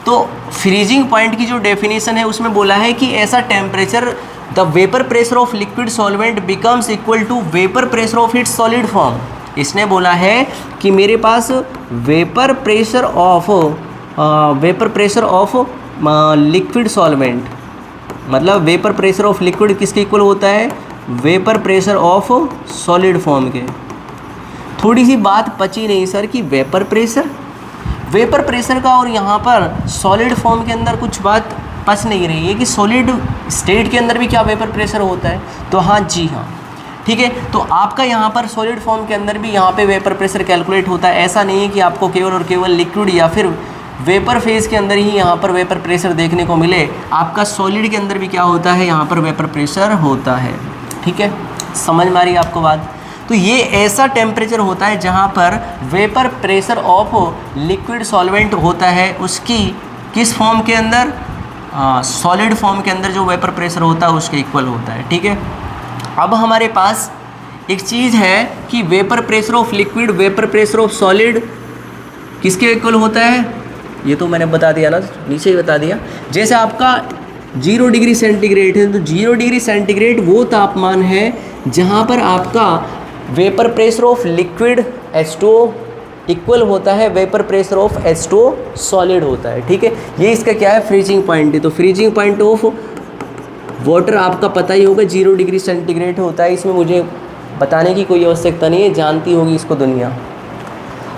तो फ्रीजिंग पॉइंट की जो डेफिनेशन है उसमें बोला है कि ऐसा temperature the vapour pressure of liquid solvent becomes equal to vapour pressure of its solid form. इसने बोला है कि मेरे पास vapour pressure of liquid solvent, मतलब वेपर प्रेशर ऑफ लिक्विड किसके इक्वल होता है, vapour pressure of solid form के। थोड़ी सी बात पची नहीं सर कि वेपर प्रेशर का और यहाँ पर सॉलिड फॉर्म के अंदर कुछ बात पच नहीं रही है कि सॉलिड स्टेट के अंदर भी क्या वेपर प्रेशर होता है। तो हाँ जी हाँ, ठीक है। तो आपका यहाँ पर सॉलिड फॉर्म के अंदर भी यहाँ पे वेपर प्रेशर कैलकुलेट होता है। ऐसा नहीं है कि आपको केवल और केवल लिक्विड या फिर वेपर फेज के अंदर ही यहाँ पर वेपर प्रेशर देखने को मिले, आपका सॉलिड के अंदर भी क्या होता है, यहाँ पर वेपर प्रेशर होता है। ठीक है, समझ में आ रही है आपको बात। तो ये ऐसा टेम्परेचर होता है जहाँ पर vapour pressure of liquid solvent होता है, उसकी किस फॉर्म के अंदर, सॉलिड फॉर्म के अंदर जो वेपर प्रेशर होता है उसके इक्वल होता है। ठीक है, अब हमारे पास एक चीज़ है कि vapour pressure of liquid, vapour pressure of solid किसके इक्वल होता है, ये तो मैंने बता दिया ना, नीचे ही बता दिया। जैसे आपका 0 डिग्री सेंटीग्रेड है, तो 0 डिग्री सेंटीग्रेड वो तापमान है जहाँ पर आपका vapour pressure of liquid H2O equal होता है vapour pressure of H2O solid होता है। ठीक है, ये इसका क्या है, फ्रीजिंग पॉइंट है। तो फ्रीजिंग पॉइंट ऑफ वाटर आपका पता ही होगा 0 डिग्री सेंटीग्रेड होता है, इसमें मुझे बताने की कोई आवश्यकता नहीं है, जानती होगी इसको दुनिया।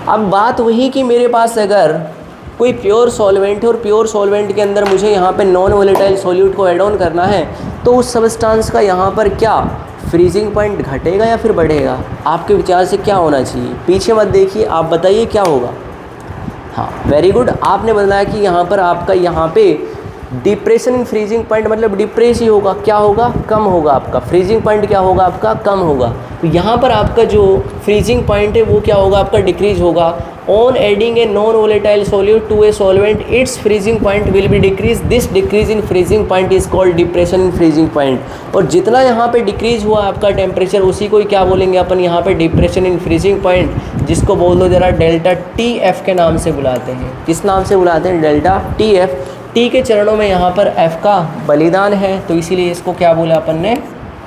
अब बात वही कि मेरे पास अगर कोई प्योर सॉल्वेंट है और प्योर सॉल्वेंट के अंदर मुझे यहाँ पे नॉन वोलेटाइल सॉल्यूट को ऐड ऑन करना है, तो उस सब्सटेंस का यहाँ पर क्या फ्रीजिंग पॉइंट घटेगा या फिर बढ़ेगा, आपके विचार से क्या होना चाहिए। पीछे मत देखिए, आप बताइए क्या होगा। हाँ वेरी गुड, आपने बताया कि यहाँ पर आपका यहाँ पे डिप्रेशन इन फ्रीजिंग पॉइंट मतलब डिप्रेस ही होगा, क्या होगा, कम होगा। आपका फ्रीजिंग पॉइंट क्या होगा, आपका कम होगा। तो यहाँ पर आपका जो फ्रीजिंग पॉइंट है वो क्या होगा, आपका डिक्रीज होगा। On adding a non volatile solute to a solvent its freezing point will be decrease, this decrease in freezing point is called depression in freezing point. और जितना यहाँ पे डिक्रीज हुआ आपका टेम्परेचर, उसी को क्या बोलेंगे अपन यहाँ पे डिप्रेशन इन फ्रीजिंग पॉइंट, जिसको बोल दो जरा डेल्टा TF के नाम से बुलाते हैं। किस नाम से बुलाते हैं, डेल्टा TF। टी के चरणों में यहाँ पर F का बलिदान है, तो इसीलिए इसको क्या बोला अपन ने,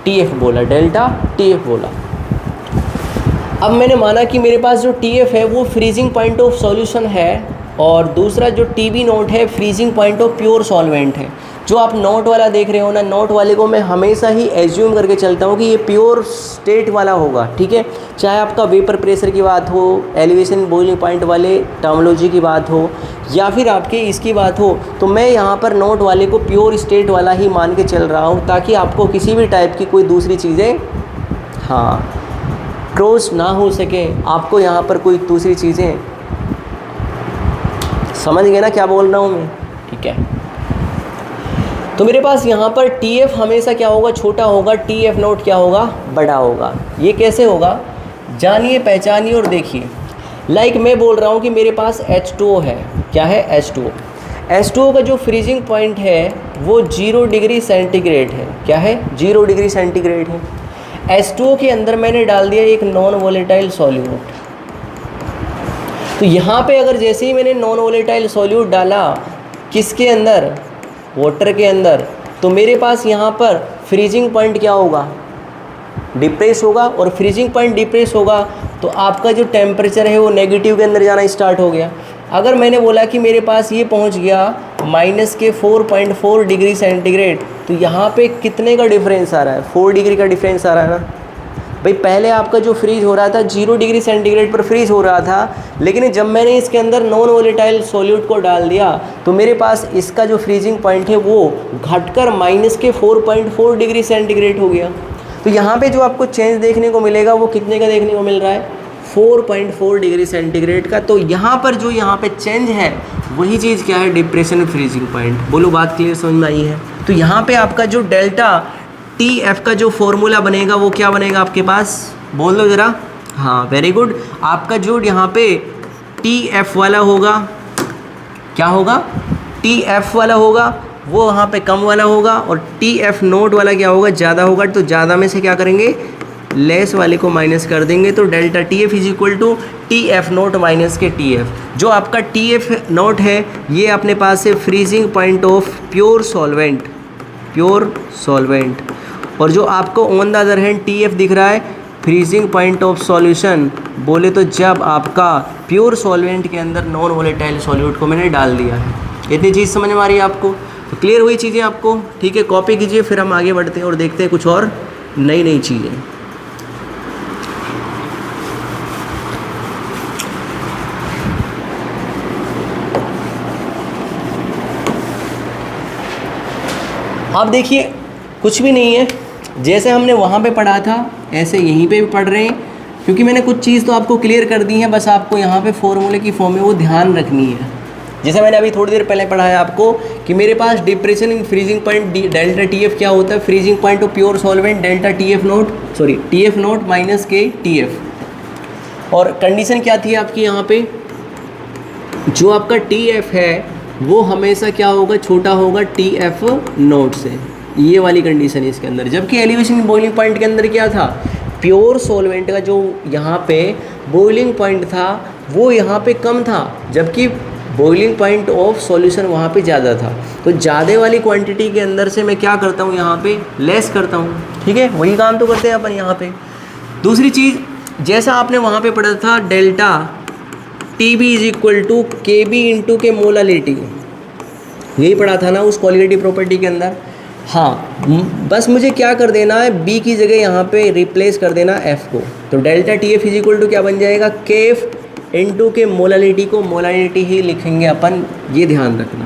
TF बोला, डेल्टा TF बोला। अब मैंने माना कि मेरे पास जो TF है वो फ्रीजिंग पॉइंट ऑफ सॉल्यूशन है, और दूसरा जो TB नोट है freezing point of pure solvent है। जो आप नोट वाला देख रहे हो ना, नोट वाले को मैं हमेशा ही एज्यूम करके चलता हूँ कि ये प्योर स्टेट वाला होगा। ठीक है, चाहे आपका वेपर प्रेशर की बात हो, एलिवेशन बॉइलिंग पॉइंट वाले टर्मोलॉजी की बात हो, या फिर आपके इसकी बात हो, तो मैं यहाँ पर नोट वाले को प्योर स्टेट वाला ही मान के चल रहा हूँ, ताकि आपको किसी भी टाइप की कोई दूसरी चीज़ें क्रॉस ना हो सके, आपको यहाँ पर कोई दूसरी चीज़ें, समझ गए ना क्या बोल रहा हूँ मैं। ठीक है, तो मेरे पास यहाँ पर TF हमेशा क्या होगा, छोटा होगा, TF नोट क्या होगा, बड़ा होगा। ये कैसे होगा, जानिए पहचानिए और देखिए। लाइक मैं बोल रहा हूँ कि मेरे पास H2O है, क्या है, H2O का जो फ्रीजिंग पॉइंट है वो 0 डिग्री सेंटीग्रेड है, क्या है, 0 डिग्री सेंटीग्रेड है। H2O के अंदर मैंने डाल दिया एक नॉन वोलेटाइल सॉल्यूट। तो यहाँ पे अगर जैसे ही मैंने नॉन वोलेटाइल सॉल्यूट डाला किसके अंदर, वाटर के अंदर, तो मेरे पास यहाँ पर फ्रीजिंग पॉइंट क्या होगा, डिप्रेस होगा। और फ्रीजिंग पॉइंट डिप्रेस होगा तो आपका जो टेम्परेचर है वो नेगेटिव के अंदर जाना स्टार्ट हो गया। अगर मैंने बोला कि मेरे पास ये पहुँच गया -4.4 डिग्री सेंटीग्रेड, तो यहाँ पे कितने का डिफरेंस आ रहा है, 4 डिग्री का डिफरेंस आ रहा है ना भाई। पहले आपका जो फ्रीज हो रहा था 0 डिग्री सेंटीग्रेड पर फ्रीज हो रहा था, लेकिन जब मैंने इसके अंदर नॉन वोलेटाइल सॉल्यूट को डाल दिया तो मेरे पास इसका जो फ्रीजिंग पॉइंट है वो घटकर -4.4 डिग्री सेंटीग्रेड हो गया। तो यहाँ पे जो आपको चेंज देखने को मिलेगा वो कितने का देखने को मिल रहा है, 4.4 डिग्री सेंटीग्रेड का। तो यहाँ पर जो यहाँ पे चेंज है वही चीज़ क्या है, डिप्रेशन फ्रीजिंग पॉइंट। बोलो बात क्लियर समझ में आई है। तो यहाँ पे आपका जो डेल्टा टी एफ का जो फॉर्मूला बनेगा वो क्या बनेगा आपके पास, बोल दो ज़रा। हाँ वेरी गुड। आपका जो यहाँ पे टी एफ वाला होगा, क्या होगा, टी एफ वाला होगा वो वहाँ पे कम वाला होगा, और टी एफ नोट वाला क्या होगा, ज़्यादा होगा। तो ज़्यादा में से क्या करेंगे, लेस वाले को माइनस कर देंगे। तो delta T F is equal to T F naught minus के टी एफ। जो आपका टी एफ नोट है ये अपने पास है freezing point of pure solvent, pure solvent. और जो आपको on the other hand T F दिख रहा है फ्रीजिंग पॉइंट ऑफ सॉल्यूशन, बोले तो जब आपका प्योर सॉल्वेंट के अंदर नॉन वोलेटाइल सॉल्यूट को मैंने डाल दिया है। इतनी चीज़ समझ में आ रही है आपको, तो क्लियर हुई चीज़ें आपको, ठीक है। कॉपी कीजिए, फिर हम आगे बढ़ते हैं और देखते हैं कुछ और नई नई चीज़ें। आप देखिए कुछ भी नहीं है, जैसे हमने वहाँ पे पढ़ा था ऐसे यहीं पे भी पढ़ रहे हैं, क्योंकि मैंने कुछ चीज़ तो आपको क्लियर कर दी है, बस आपको यहाँ पे फॉर्मूले की फॉर्म में वो ध्यान रखनी है। जैसे मैंने अभी थोड़ी देर पहले पढ़ाया आपको कि मेरे पास depression in freezing point delta T F क्या होता है, freezing point of pure solvent delta T F naught, sorry T F naught minus के टी एफ। और कंडीशन क्या थी आपकी यहाँ पे, जो आपका टी एफ है वो हमेशा क्या होगा, छोटा होगा टी एफ नोट से, ये वाली कंडीशन है इसके अंदर। जबकि एलिवेशन बॉइलिंग पॉइंट के अंदर क्या था, प्योर सॉल्वेंट का जो यहाँ पे बॉइलिंग पॉइंट था वो यहाँ पे कम था, जबकि बॉइलिंग पॉइंट ऑफ सॉल्यूशन वहाँ पे ज़्यादा था। तो ज़्यादा वाली क्वांटिटी के अंदर से मैं क्या करता हूँ, यहाँ पे लेस करता हूँ, ठीक है। वही काम तो करते हैं अपन यहाँ पे। दूसरी चीज़, जैसा आपने वहाँ पे पढ़ा था delta T B is equal to K B into के मोलालिटी, यही पढ़ा था ना उस क्वालिटी प्रॉपर्टी के अंदर। हाँ, बस मुझे क्या कर देना है, बी की जगह यहाँ पे रिप्लेस कर देना एफ को। तो delta T F is equal to क्या बन जाएगा, के एफ इंटू के मोलालिटी को मोलालिटी ही लिखेंगे अपन, ये ध्यान रखना।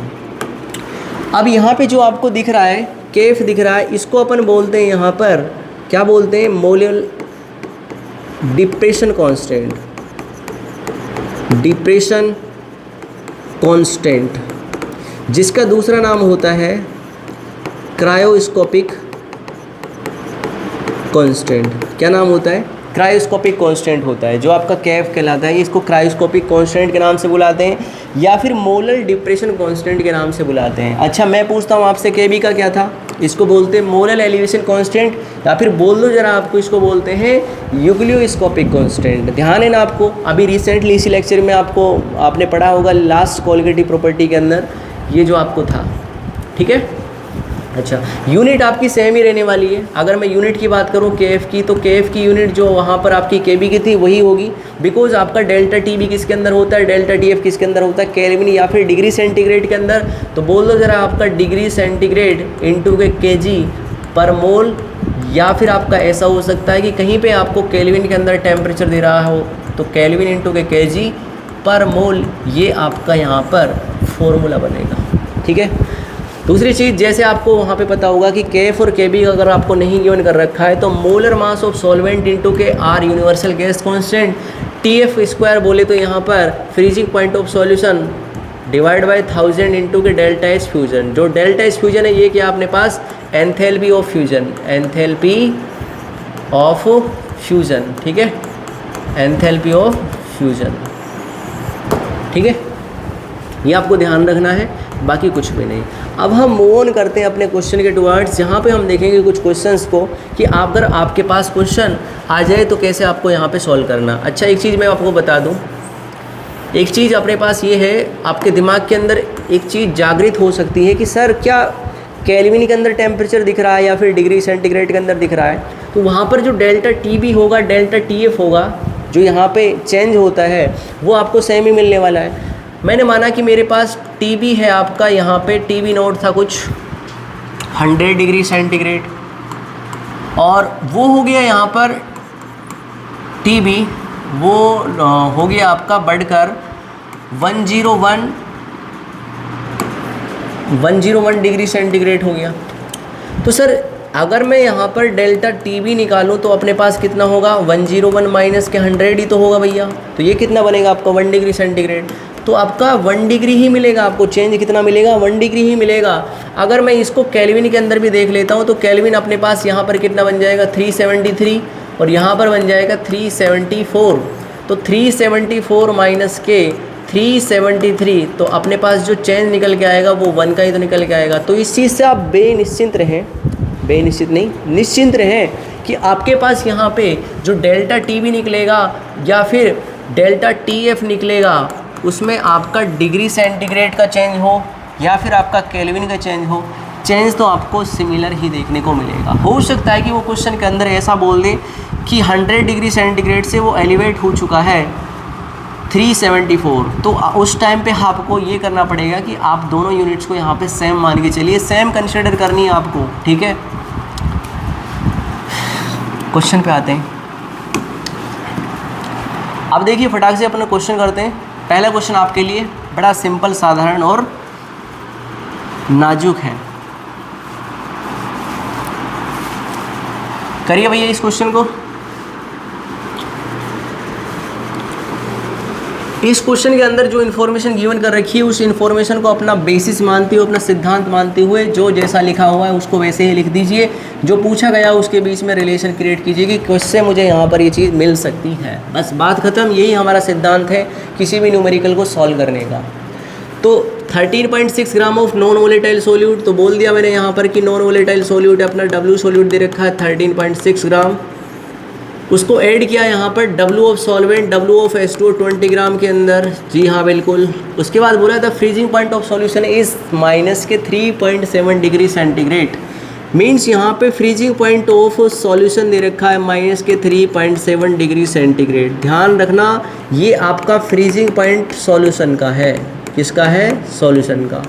अब यहाँ पे जो आपको दिख रहा है के एफ दिख रहा है, इसको अपन बोलते हैं यहाँ पर क्या बोलते हैं, molar depression constant, depression constant, जिसका दूसरा नाम होता है क्रायोस्कोपिक कांस्टेंट। क्या नाम होता है, क्रायोस्कोपिक कांस्टेंट होता है, जो आपका कैफ कहलाता है। इसको क्रायोस्कोपिक कांस्टेंट के नाम से बुलाते हैं या फिर मोलर डिप्रेशन कांस्टेंट के नाम से बुलाते हैं। अच्छा मैं पूछता हूँ आपसे, केबी का क्या था, इसको बोलते हैं मोलर एलिवेशन कांस्टेंट, या फिर बोल दो जरा आपको, इसको बोलते हैं यूक्लियोस्कोपिक कांस्टेंट। ध्यान है ना आपको, अभी रिसेंटली इसी लेक्चर में आपने पढ़ा होगा लास्ट कोलिगेटिव प्रॉपर्टी के अंदर ये जो आपको था, ठीक है। अच्छा, यूनिट आपकी सेम ही रहने वाली है। अगर मैं यूनिट की बात करूं केएफ की, तो केएफ की यूनिट जो वहां पर आपकी केबी की थी वही होगी, बिकॉज आपका डेल्टा टीबी किसके अंदर होता है, डेल्टा टीएफ किसके अंदर होता है, केल्विन या फिर डिग्री सेंटीग्रेड के अंदर। तो बोल दो जरा आपका डिग्री सेंटीग्रेड इंटू के केजी पर मोल, या फिर आपका ऐसा हो सकता है कि कहीं पे आपको केल्विन के अंदर टेम्परेचर दे रहा हो तो केल्विन इंटू के केजी पर मोल, ये आपका यहाँ पर फॉर्मूला बनेगा, ठीक है। दूसरी चीज़, जैसे आपको वहाँ पे पता होगा कि केएफ और केबी अगर आपको नहीं गिवन कर रखा है तो molar mass of solvent into के R universal gas constant, TF square बोले तो यहाँ पर freezing point of solution divide by 1000 into के डेल्टा एस फ्यूजन। जो डेल्टा एस फ्यूजन है ये क्या अपने पास, enthalpy of fusion, enthalpy of fusion, ठीक है, एंथैल्पी ऑफ फ्यूजन, ठीक है। ये आपको ध्यान रखना है, बाकी कुछ भी नहीं। अब हम मूव ऑन करते हैं अपने क्वेश्चन के टुवर्ड्स, जहाँ पे हम देखेंगे कुछ क्वेश्चंस को कि अगर आपके पास क्वेश्चन आ जाए तो कैसे आपको यहाँ पे सॉल्व करना। अच्छा एक चीज़ मैं आपको बता दूँ, एक चीज़ अपने पास ये है, आपके दिमाग के अंदर एक चीज़ जागृत हो सकती है कि सर क्या केल्विन के अंदर टेम्परेचर दिख रहा है या फिर डिग्री सेंटीग्रेड के अंदर दिख रहा है, तो वहाँ पर जो डेल्टा टीबी होगा, डेल्टा टीएफ होगा, जो यहाँ पे चेंज होता है वो आपको सेम ही मिलने वाला है। मैंने माना कि मेरे पास टीबी है आपका, यहाँ पे टीबी नोट था कुछ 100 डिग्री सेंटीग्रेड, और वो हो गया यहाँ पर टीबी, वो हो गया आपका बढ़कर 101 डिग्री सेंटीग्रेड हो गया। तो सर अगर मैं यहाँ पर डेल्टा टी भी निकालूँ तो अपने पास कितना होगा, 101 माइनस के 100 ही तो होगा भैया। तो ये कितना बनेगा आपका 1 डिग्री सेंटीग्रेड। तो आपका 1 डिग्री ही मिलेगा, आपको चेंज कितना मिलेगा, 1 डिग्री ही मिलेगा। अगर मैं इसको केल्विन के अंदर भी देख लेता हूँ तो केल्विन अपने पास यहाँ पर कितना बन जाएगा 373 और यहाँ पर बन जाएगा 374। तो 374 माइनस के 373, तो अपने पास जो चेंज निकल के आएगा वो 1 का ही तो निकल के आएगा। तो इस चीज़ से आप बेनिश्चिंत रहें, बेनिश्चित नहीं निश्चिंत रहें कि आपके पास यहाँ पे जो डेल्टा टी भी निकलेगा या फिर डेल्टा टी एफ निकलेगा उसमें आपका डिग्री सेंटीग्रेड का चेंज हो या फिर आपका केल्विन का चेंज हो, चेंज तो आपको सिमिलर ही देखने को मिलेगा। हो सकता है कि वो क्वेश्चन के अंदर ऐसा बोल दे कि 100 डिग्री सेंटीग्रेड से वो एलिवेट हो चुका है 374, तो उस टाइम पे आपको ये करना पड़ेगा कि आप दोनों यूनिट्स को यहाँ पे सेम मान के चलिए, सेम कंसिडर करनी है आपको, ठीक है। क्वेश्चन पे आते हैं। अब देखिए फटाक से अपना क्वेश्चन करते हैं। पहला क्वेश्चन आपके लिए बड़ा सिंपल, साधारण और नाजुक है। करिए भैया इस क्वेश्चन को। इस क्वेश्चन के अंदर जो इन्फॉर्मेशन गिवन कर रखी है उस इन्फॉर्मेशन को अपना बेसिस मानते हुए, अपना सिद्धांत मानते हुए जो जैसा लिखा हुआ है उसको वैसे ही लिख दीजिए। जो पूछा गया उसके बीच में रिलेशन क्रिएट कीजिए कि किससे मुझे यहाँ पर ये चीज़ मिल सकती है। बस बात खत्म। यही हमारा सिद्धांत है किसी भी न्यूमेरिकल को सॉल्व करने का। तो 13.6 gram of non volatile solute, तो बोल दिया मैंने यहाँ पर कि नॉन वोलेटाइल सोल्यूट अपना W सोल्यूट दे रखा है 13.6 ग्राम। उसको ऐड किया यहाँ पर W of solvent, W of H2 20 ग्राम के अंदर। जी हाँ बिल्कुल। उसके बाद बोला था freezing point of solution is minus के 3.7 डिग्री सेंटीग्रेड। मीन्स यहाँ पे फ्रीजिंग पॉइंट ऑफ सॉल्यूशन दे रखा है माइनस के 3.7 डिग्री सेंटीग्रेड। ध्यान रखना ये आपका फ्रीजिंग पॉइंट सॉल्यूशन का है। किसका है? सॉल्यूशन का।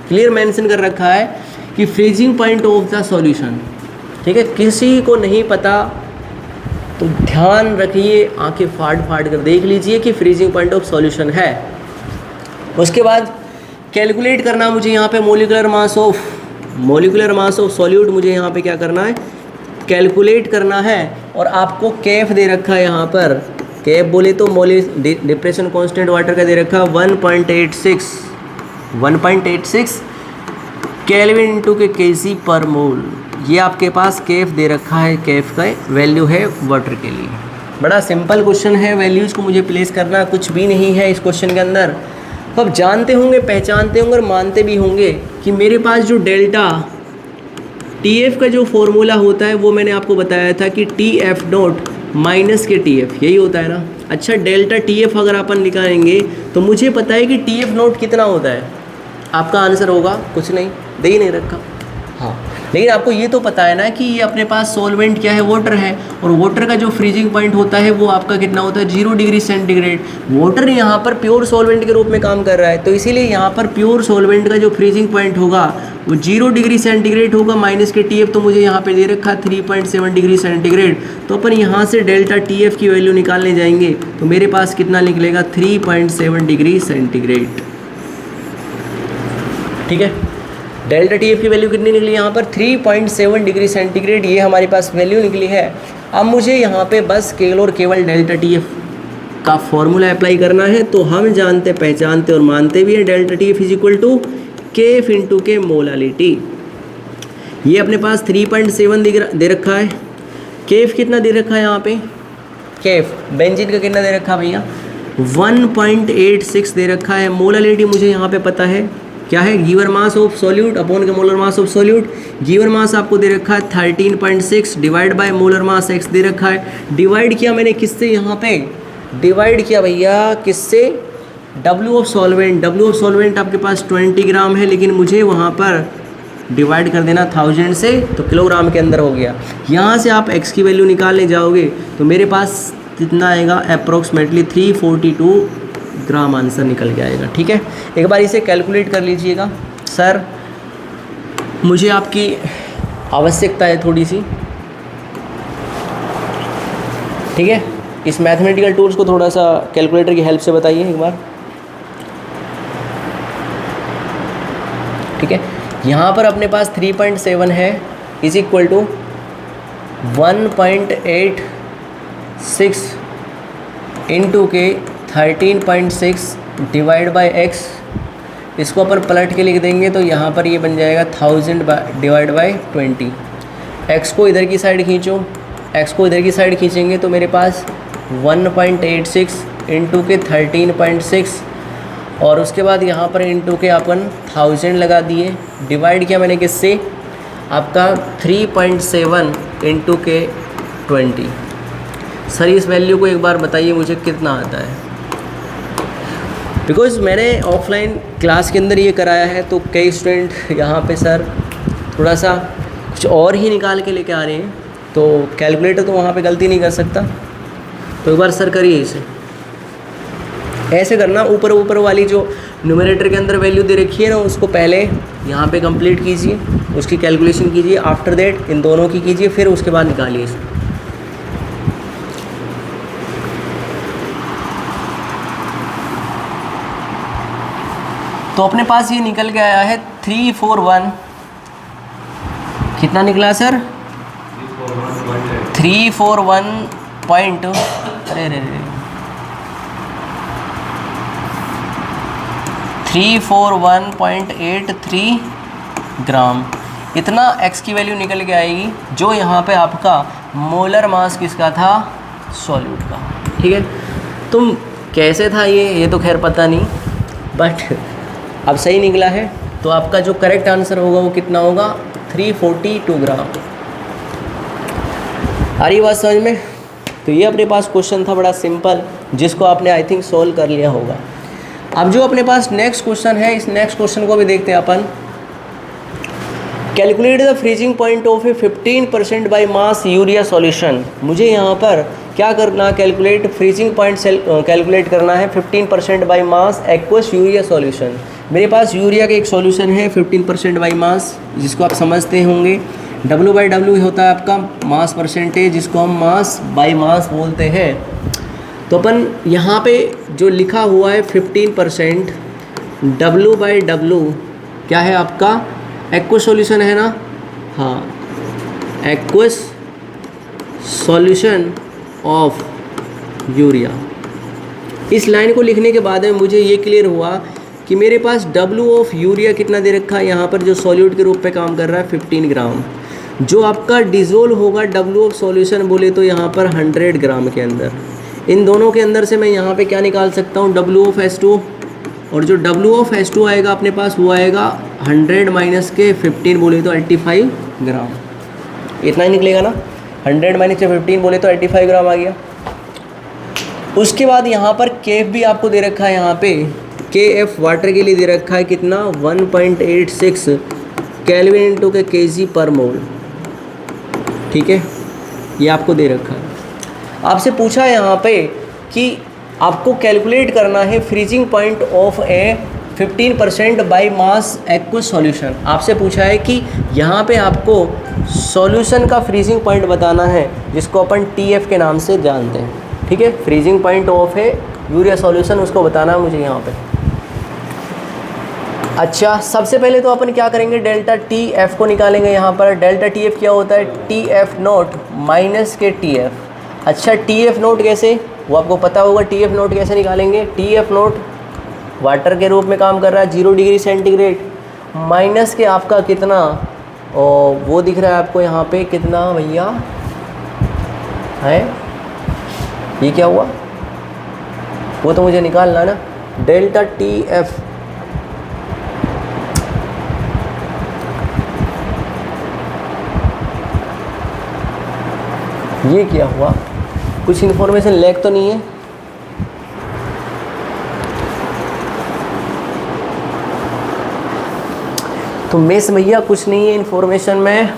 क्लियर मेंशन कर रखा है कि freezing point of the solution, ठीक है। किसी को नहीं पता तो ध्यान रखिए, आंखें फाड़ फाड़ कर देख लीजिए कि फ्रीजिंग पॉइंट ऑफ सॉल्यूशन है। उसके बाद कैलकुलेट करना मुझे यहाँ पे मोलिकुलर मास ऑफ सॉल्यूट मुझे यहाँ पे क्या करना है? कैलकुलेट करना है। और आपको केफ दे रखा है यहाँ पर, केफ बोले तो मोली डिप्रेशन कांस्टेंट वाटर का दे रखा 1.86 केल्विन इंटू के केजी पर मोल। ये आपके पास केफ दे रखा है, केफ का वैल्यू है वाटर के लिए। बड़ा सिंपल क्वेश्चन है, वैल्यूज़ को मुझे प्लेस करना कुछ भी नहीं है इस क्वेश्चन के अंदर। तो आप जानते होंगे, पहचानते होंगे और मानते भी होंगे कि मेरे पास जो डेल्टा TF का जो फॉर्मूला होता है वो मैंने आपको बताया था कि TF नोट माइनस के TF, यही होता है ना। अच्छा, डेल्टा TF अगर अपन निकालेंगे तो मुझे पता है कि TF नोट कितना होता है। आपका आंसर होगा कुछ नहीं, दे ही नहीं रखा। हाँ, लेकिन आपको ये तो पता है ना कि ये अपने पास सॉल्वेंट क्या है? वाटर है। और वाटर का जो फ्रीजिंग पॉइंट होता है वो आपका कितना होता है? 0 डिग्री सेंटीग्रेड। वाटर यहाँ पर प्योर सॉल्वेंट के रूप में काम कर रहा है, तो इसीलिए यहाँ पर प्योर सॉल्वेंट का जो फ्रीजिंग पॉइंट होगा वो 0 डिग्री सेंटीग्रेड होगा। माइनस के TF तो मुझे यहाँ पे दे रखा 3.7 डिग्री सेंटीग्रेड। तो अपन यहाँ से डेल्टा TF की वैल्यू निकालने जाएंगे तो मेरे पास कितना निकलेगा? 3.7 डिग्री सेंटीग्रेड, ठीक है। डेल्टा TF की वैल्यू कितनी निकली यहाँ पर? 3.7 डिग्री सेंटीग्रेड, ये हमारे पास वैल्यू निकली है। अब मुझे यहाँ पे बस केवल और केवल डेल्टा TF का फॉर्मूला अप्लाई करना है। तो हम जानते, पहचानते और मानते भी हैं delta TF is equal to Kf into के मोलालिटी। ये अपने पास 3.7 दे रखा है। केफ कितना दे रखा है यहाँ पे? केफ बेंजीन का कितना दे रखा है भैया? 1.86 दे रखा है। मोलालिटी मुझे यहाँ पे पता है क्या है? Given mass of solute upon के molar mass of solute. Given mass आपको दे रखा है 13.6 divide by molar mass x दे रखा है। डिवाइड किया मैंने किससे? यहाँ पे डिवाइड किया भैया किससे? W of solvent. W of solvent आपके पास 20 ग्राम है, लेकिन मुझे वहाँ पर डिवाइड कर देना 1000 से, तो किलोग्राम के अंदर हो गया। यहाँ से आप x की वैल्यू निकालने जाओगे तो मेरे पास कितना आएगा? अप्रोक्सीमेटली 342 ग्राम आंसर निकल के आएगा, ठीक है। एक बार इसे कैलकुलेट कर लीजिएगा। सर मुझे आपकी आवश्यकता है थोड़ी सी, ठीक है। इस मैथमेटिकल टूल्स को थोड़ा सा कैलकुलेटर की हेल्प से बताइए एक बार, ठीक है। यहाँ पर अपने पास 3.7 है, इज इक्वल टू 1.86 इंटू के 13.6 डिवाइड बाई एक्स। इसको अपन पलट के लिख देंगे तो यहाँ पर ये बन जाएगा 1000 डिवाइड बाई 20। एक्स को इधर की साइड खींचो, एक्स को इधर की साइड खींचेंगे तो मेरे पास 1.86 इंटू के 13.6 और उसके बाद यहाँ पर इंटू के अपन 1000 लगा दिए, डिवाइड किया मैंने किससे, आपका 3.7 इंटू के 20। सर इस वैल्यू को एक बार बताइए मुझे कितना आता है, बिकॉज़ मैंने ऑफलाइन क्लास के अंदर ये कराया है तो कई स्टूडेंट यहाँ पे सर थोड़ा सा कुछ और ही निकाल के लेके आ रहे हैं, तो कैलकुलेटर तो वहाँ पे गलती नहीं कर सकता। तो एक बार सर करिए इसे, ऐसे करना, ऊपर ऊपर वाली जो न्यूमरेटर के अंदर वैल्यू दे रखी है ना उसको पहले यहाँ पे कंप्लीट कीजिए, उसकी कैलकुलेशन कीजिए, आफ्टर दैट इन दोनों की कीजिए, फिर उसके बाद निकालिए इसे। तो अपने पास ये निकल के आया है 341, कितना निकला सर, 341 पॉइंट, अरे 341.83 ग्राम, इतना एक्स की वैल्यू निकल के आएगी, जो यहाँ पे आपका मोलर मास किसका था, सॉल्यूट का। ठीक है, तुम कैसे था ये तो खैर पता नहीं, बट अब सही निकला है। तो आपका जो करेक्ट आंसर होगा वो कितना होगा, 342 ग्राम। आ रही बात समझ में। तो ये अपने पास क्वेश्चन था बड़ा सिंपल, जिसको आपने आई थिंक सोल्व कर लिया होगा। अब जो अपने पास नेक्स्ट क्वेश्चन है, इस नेक्स्ट क्वेश्चन को भी देखते हैं अपन। Calculate the freezing point of a 15% by mass urea solution. मुझे यहाँ पर क्या करना, कैलकुलेट फ्रीजिंग पॉइंट कैलकुलेट करना है 15% by mass aqueous urea solution. मेरे पास यूरिया का एक सॉल्यूशन है 15% बाई मास, जिसको आप समझते होंगे W/W होता है आपका मास परसेंटेज, जिसको हम मास बाई मास बोलते हैं। तो अपन यहाँ पे जो लिखा हुआ है 15% W/W क्या है आपका, एक्वस सॉल्यूशन है ना, हाँ, एक्वस सॉल्यूशन ऑफ यूरिया। इस लाइन को लिखने के बाद में मुझे ये क्लियर हुआ कि मेरे पास W ऑफ यूरिया कितना दे रखा है यहाँ पर, जो सॉल्यूट के रूप में काम कर रहा है 15 ग्राम। जो आपका डिज़ोल्व होगा W ऑफ सॉल्यूशन बोले तो यहाँ पर 100 ग्राम के अंदर। इन दोनों के अंदर से मैं यहाँ पे क्या निकाल सकता हूँ, W ऑफ H2, और जो W ऑफ H2 आएगा अपने पास वो आएगा 100 माइनस के 15 बोले तो 85 ग्राम। इतना ही निकलेगा ना, 100 माइनस के 15 बोले तो 85 ग्राम आ गया। उसके बाद यहाँ पर KF भी आपको दे रखा है, यहाँ पे KF वाटर के लिए दे रखा है कितना, 1.86 केल्विन इंटू के kg पर मोल। ठीक है, ये आपको दे रखा है। आपसे पूछा है यहाँ पे कि आपको कैलकुलेट करना है freezing point of a 15% by mass aqueous solution. आपसे पूछा है कि यहाँ पे आपको सॉल्यूशन का फ्रीजिंग पॉइंट बताना है, जिसको अपन TF के नाम से जानते हैं। ठीक है, freezing point of A urea solution उसको बताना है मुझे यहाँ पे। अच्छा, सबसे पहले तो अपन क्या करेंगे, डेल्टा TF को निकालेंगे। यहाँ पर डेल्टा TF क्या होता है, TF नोट माइनस के TF। अच्छा, TF नोट कैसे, वो आपको पता होगा। TF नोट कैसे निकालेंगे, TF नोट वाटर के रूप में काम कर रहा है 0 डिग्री सेंटीग्रेड, माइनस के आपका कितना, और वो दिख रहा है आपको यहाँ पे कितना भैया है, ये क्या हुआ, वो तो मुझे निकालना ना, डेल्टा TF ये क्या हुआ, कुछ इन्फॉर्मेशन लैग तो नहीं है। तो मिस भैया कुछ नहीं है इन्फॉर्मेशन में।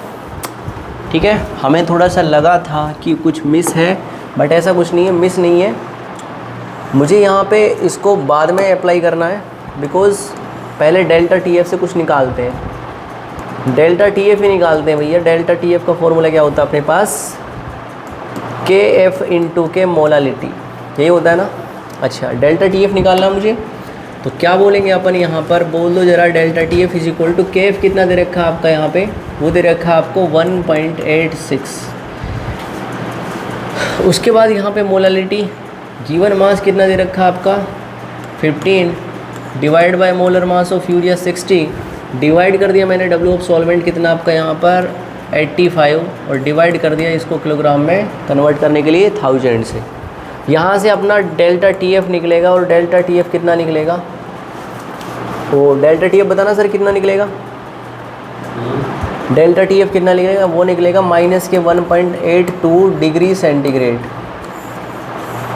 ठीक है, हमें थोड़ा सा लगा था कि कुछ मिस है, बट ऐसा कुछ नहीं है, मिस नहीं है। मुझे यहाँ पे इसको बाद में अप्लाई करना है, बिकॉज़ पहले डेल्टा TF से कुछ निकालते हैं। डेल्टा TF ही निकालते हैं भैया। डेल्टा TF का फॉर्मूला क्या होता है अपने पास, KF इंटू के मोलालिटी, यही होता है ना। अच्छा, डेल्टा TF निकालना मुझे, तो क्या बोलेंगे अपन यहाँ पर, बोल दो जरा, delta T F is equal to K F कितना दे रखा है आपका यहाँ पे, वो दे रखा है आपको 1.86। उसके बाद यहाँ पे मोलालिटी, गिवन मास कितना दे रखा है आपका 15, divide by molar mass of urea 60, divide कर दिया मैंने डब्ल्यू ऑफ सॉल्वेंट कितना आपका यहाँ पर 85, और डिवाइड कर दिया इसको किलोग्राम में कन्वर्ट करने के लिए 1000 से। यहाँ से अपना डेल्टा टी एफ निकलेगा, और डेल्टा टी एफ कितना निकलेगा, वो डेल्टा टी एफ बताना सर कितना निकलेगा, डेल्टा टी एफ कितना निकलेगा, वो निकलेगा माइनस के 1.82 डिग्री सेंटीग्रेड,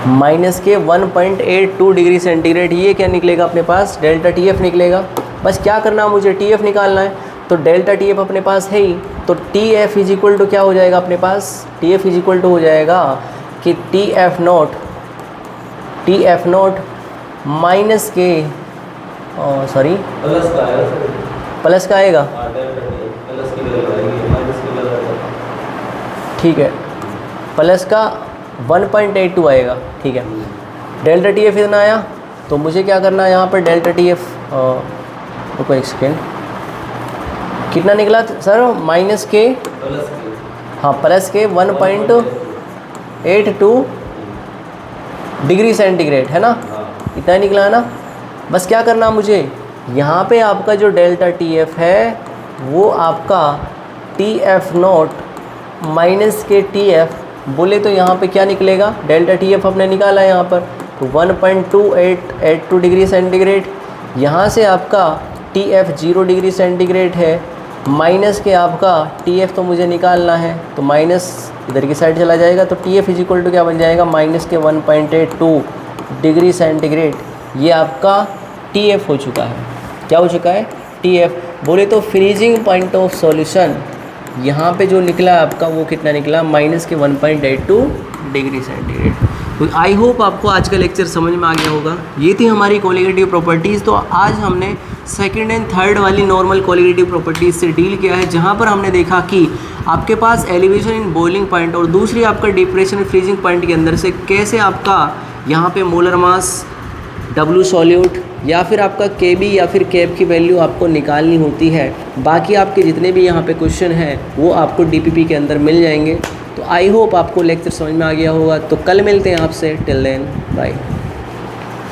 माइनस के 1.82 डिग्री सेंटीग्रेड। ये क्या निकलेगा अपने पास, डेल्टा टी एफ निकलेगा। बस क्या करना है, मुझे टी एफ निकालना है, तो डेल्टा टी एफ अपने पास है ही, तो T F is equal to क्या हो जाएगा अपने पास, T F is equal to हो जाएगा कि टी एफ नोट माइनस के सॉरी प्लस का आएगा, ठीक है, प्लस का 1.82 आएगा, ठीक है। डेल्टा टी एफ इतना आया, तो मुझे क्या करना है यहाँ पर, डेल्टा टी एफ रुको एक सेकेंड, कितना निकला सर, माइनस के हाँ प्लस के 1.82 डिग्री सेंटीग्रेड है ना, इतना निकला है ना। बस क्या करना मुझे, यहाँ पे आपका जो डेल्टा टी एफ है वो आपका टी एफ नोट माइनस के टी एफ बोले तो यहाँ पे क्या निकलेगा, डेल्टा टी एफ अपने निकाला है यहाँ पर, तो 1.2882 डिग्री सेंटीग्रेड। यहाँ से आपका टी एफ 0 डिग्री सेंटीग्रेड है, माइनस के आपका टी एफ तो मुझे निकालना है, तो माइनस इधर की साइड चला जाएगा, तो T F is equal to क्या बन जाएगा, माइनस के 1.82 डिग्री सेंटीग्रेड। ये आपका टी एफ हो चुका है, क्या हो चुका है, टी एफ। बोले तो फ्रीजिंग पॉइंट ऑफ सॉल्यूशन यहाँ पे जो निकला आपका वो कितना निकला, माइनस के 1.82 डिग्री सेंटीग्रेड। तो आई होप आपको आज का लेक्चर समझ में आ गया होगा। ये थी हमारी कोलिगेटिव प्रॉपर्टीज़। तो आज हमने सेकंड एंड थर्ड वाली नॉर्मल कोलिगेटिव प्रॉपर्टीज़ से डील किया है, जहाँ पर हमने देखा कि आपके पास एलिवेशन इन बॉइलिंग पॉइंट और दूसरी आपका डिप्रेशन फ्रीजिंग पॉइंट के अंदर से कैसे आपका यहाँ पे मोलर मास, डब्ल्यू सॉल्यूट या फिर आपका के बी या फिर कैप की वैल्यू आपको निकालनी होती है। बाकी आपके जितने भी यहाँ पे क्वेश्चन हैं वो आपको डीपीपी के अंदर मिल जाएंगे। तो आई होप आपको लेक्चर समझ में आ गया होगा। तो कल मिलते हैं आपसे, टिल देन बाय।